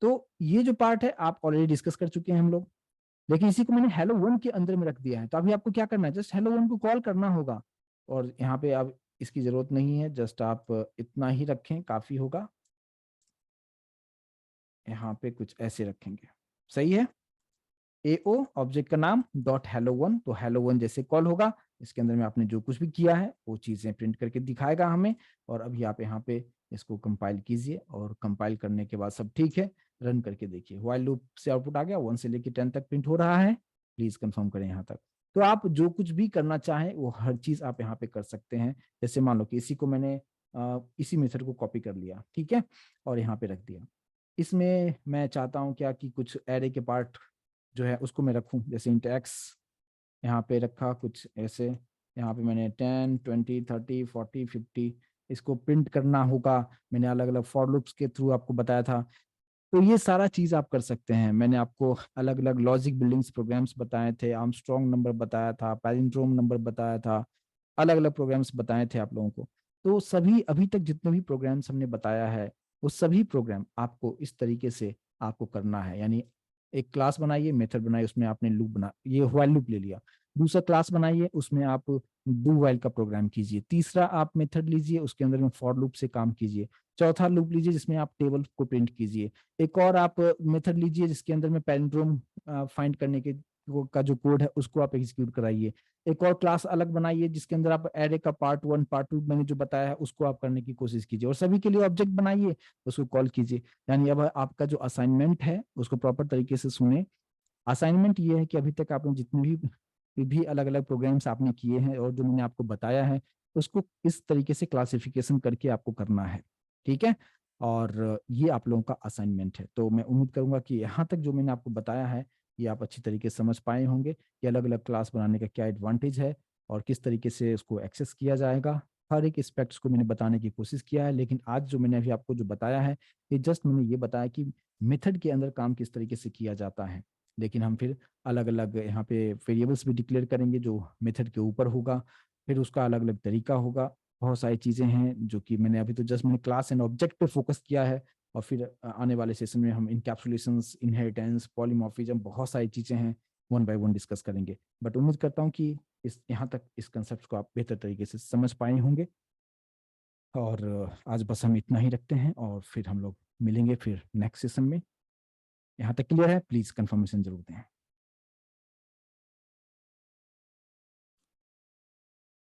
Speaker 1: तो ये जो पार्ट है आप ऑलरेडी डिस्कस कर चुके हैं हम लोग, लेकिन इसी को मैंने हेलो वन के अंदर में रख दिया है। तो अभी आपको क्या करना है, जस्ट हेलो वन को कॉल करना होगा, और यहाँ पे अब इसकी जरूरत नहीं है, जस्ट आप इतना ही रखें काफी होगा। यहाँ पे कुछ ऐसे रखेंगे, सही है। एओ ऑब्जेक्ट का नाम डॉट हेलो वन, तो हेलो वन जैसे कॉल होगा इसके अंदर में आपने जो कुछ भी किया है वो चीजें प्रिंट करके दिखाएगा हमें। और अभी आप यहाँ पे इसको कंपाइल कीजिए, और कंपाइल करने के बाद सब ठीक है, रन करके देखिए, व्हाइल लूप से आउटपुट आ गया, 1 से लेके 10 तक प्रिंट हो रहा है। प्लीज कंफर्म करें यहाँ तक। तो आप जो कुछ भी करना चाहें वो हर चीज आप यहाँ पे कर सकते हैं। जैसे मान लो कि इसी को मैंने इसी मेथड को कॉपी कर लिया, ठीक है, और यहाँ पे रख दिया। इसमें मैं चाहता हूँ क्या कि कुछ एरे के पार्ट जो है उसको मैं रखूं, जैसे इंट एक्स यहाँ पे रखा कुछ ऐसे, यहाँ पे मैंने 10 20 30 40 50 इसको प्रिंट करना होगा। मैंने अलग अलग फॉर लूप्स के थ्रू आपको बताया था। तो ये सारा चीज आप कर सकते हैं। मैंने आपको अलग अलग लॉजिक बिल्डिंग्स प्रोग्राम्स बताए थे, आर्मस्ट्रॉन्ग नंबर बताया था, पैलिंड्रोम नंबर बताया था, अलग अलग प्रोग्राम्स बताए थे आप लोगों को। तो सभी अभी तक जितने भी प्रोग्राम्स हमने बताया है वो सभी प्रोग्राम आपको इस तरीके से आपको करना है। यानी एक क्लास बनाइए, मेथड बनाइए, उसमें आपने लूप बना, ये व्हाइल लूप ले लिया। दूसरा क्लास बनाइए, उसमें आप डू व्हाइल का प्रोग्राम कीजिए। तीसरा आप मेथड लीजिए, उसके अंदर में फॉर लूप से काम कीजिए। चौथा लूप लीजिए जिसमें आप टेबल को प्रिंट कीजिए। एक और आप मेथड लीजिए जिसके अंदर में पैलिंड्रोम फाइंड करने के का जो कोड है उसको आप एग्जीक्यूट कराइए। एक और क्लास अलग बनाइए जिसके अंदर आप एरे का पार्ट 1 पार्ट 2 मैंने जो बताया है उसको आप करने की कोशिश कीजिए, और सभी के लिए ऑब्जेक्ट बनाइए, उसको कॉल कीजिए। यानी अब आपका जो असाइनमेंट है उसको प्रॉपर तरीके से सुने। असाइनमेंट ये है कि अभी तक आपने जितने भी अलग अलग प्रोग्राम्स आपने किए हैं और जो मैंने आपको बताया है उसको इस तरीके से क्लासिफिकेशन करके आपको करना है, ठीक है। और ये आप लोगों का असाइनमेंट है। तो मैं उम्मीद करूंगा कि यहाँ तक जो मैंने आपको बताया है ये आप अच्छी तरीके से समझ पाए होंगे कि अलग अलग क्लास बनाने का क्या एडवांटेज है और किस तरीके से उसको एक्सेस किया जाएगा। हर एक एस्पेक्ट्स को मैंने बताने की कोशिश किया है, लेकिन आज जो मैंने अभी आपको जो बताया है ये जस्ट मैंने ये बताया कि मेथड के अंदर काम किस तरीके से किया जाता है। लेकिन हम फिर अलग अलग यहाँ पे वेरिएबल्स भी डिक्लेयर करेंगे जो मेथड के ऊपर होगा, फिर उसका अलग अलग तरीका होगा। बहुत सारी चीजें हैं जो कि मैंने अभी तो जस्ट मैंने क्लास एंड ऑब्जेक्ट पे फोकस किया है, और फिर आने वाले सेशन में हम इनकैप्सुलेशंस, इनहेरिटेंस, पॉलीमॉर्फिज्म, बहुत सारी चीजें हैं, वन बाय वन डिस्कस करेंगे। बट उम्मीद करता हूँ कि इस यहाँ तक इस कंसेप्ट को आप बेहतर तरीके से समझ पाए होंगे। और आज बस हम इतना ही रखते हैं और फिर हम लोग मिलेंगे फिर नेक्स्ट सेशन में। यहाँ तक क्लियर है? प्लीज कंफर्मेशन जरूर दें।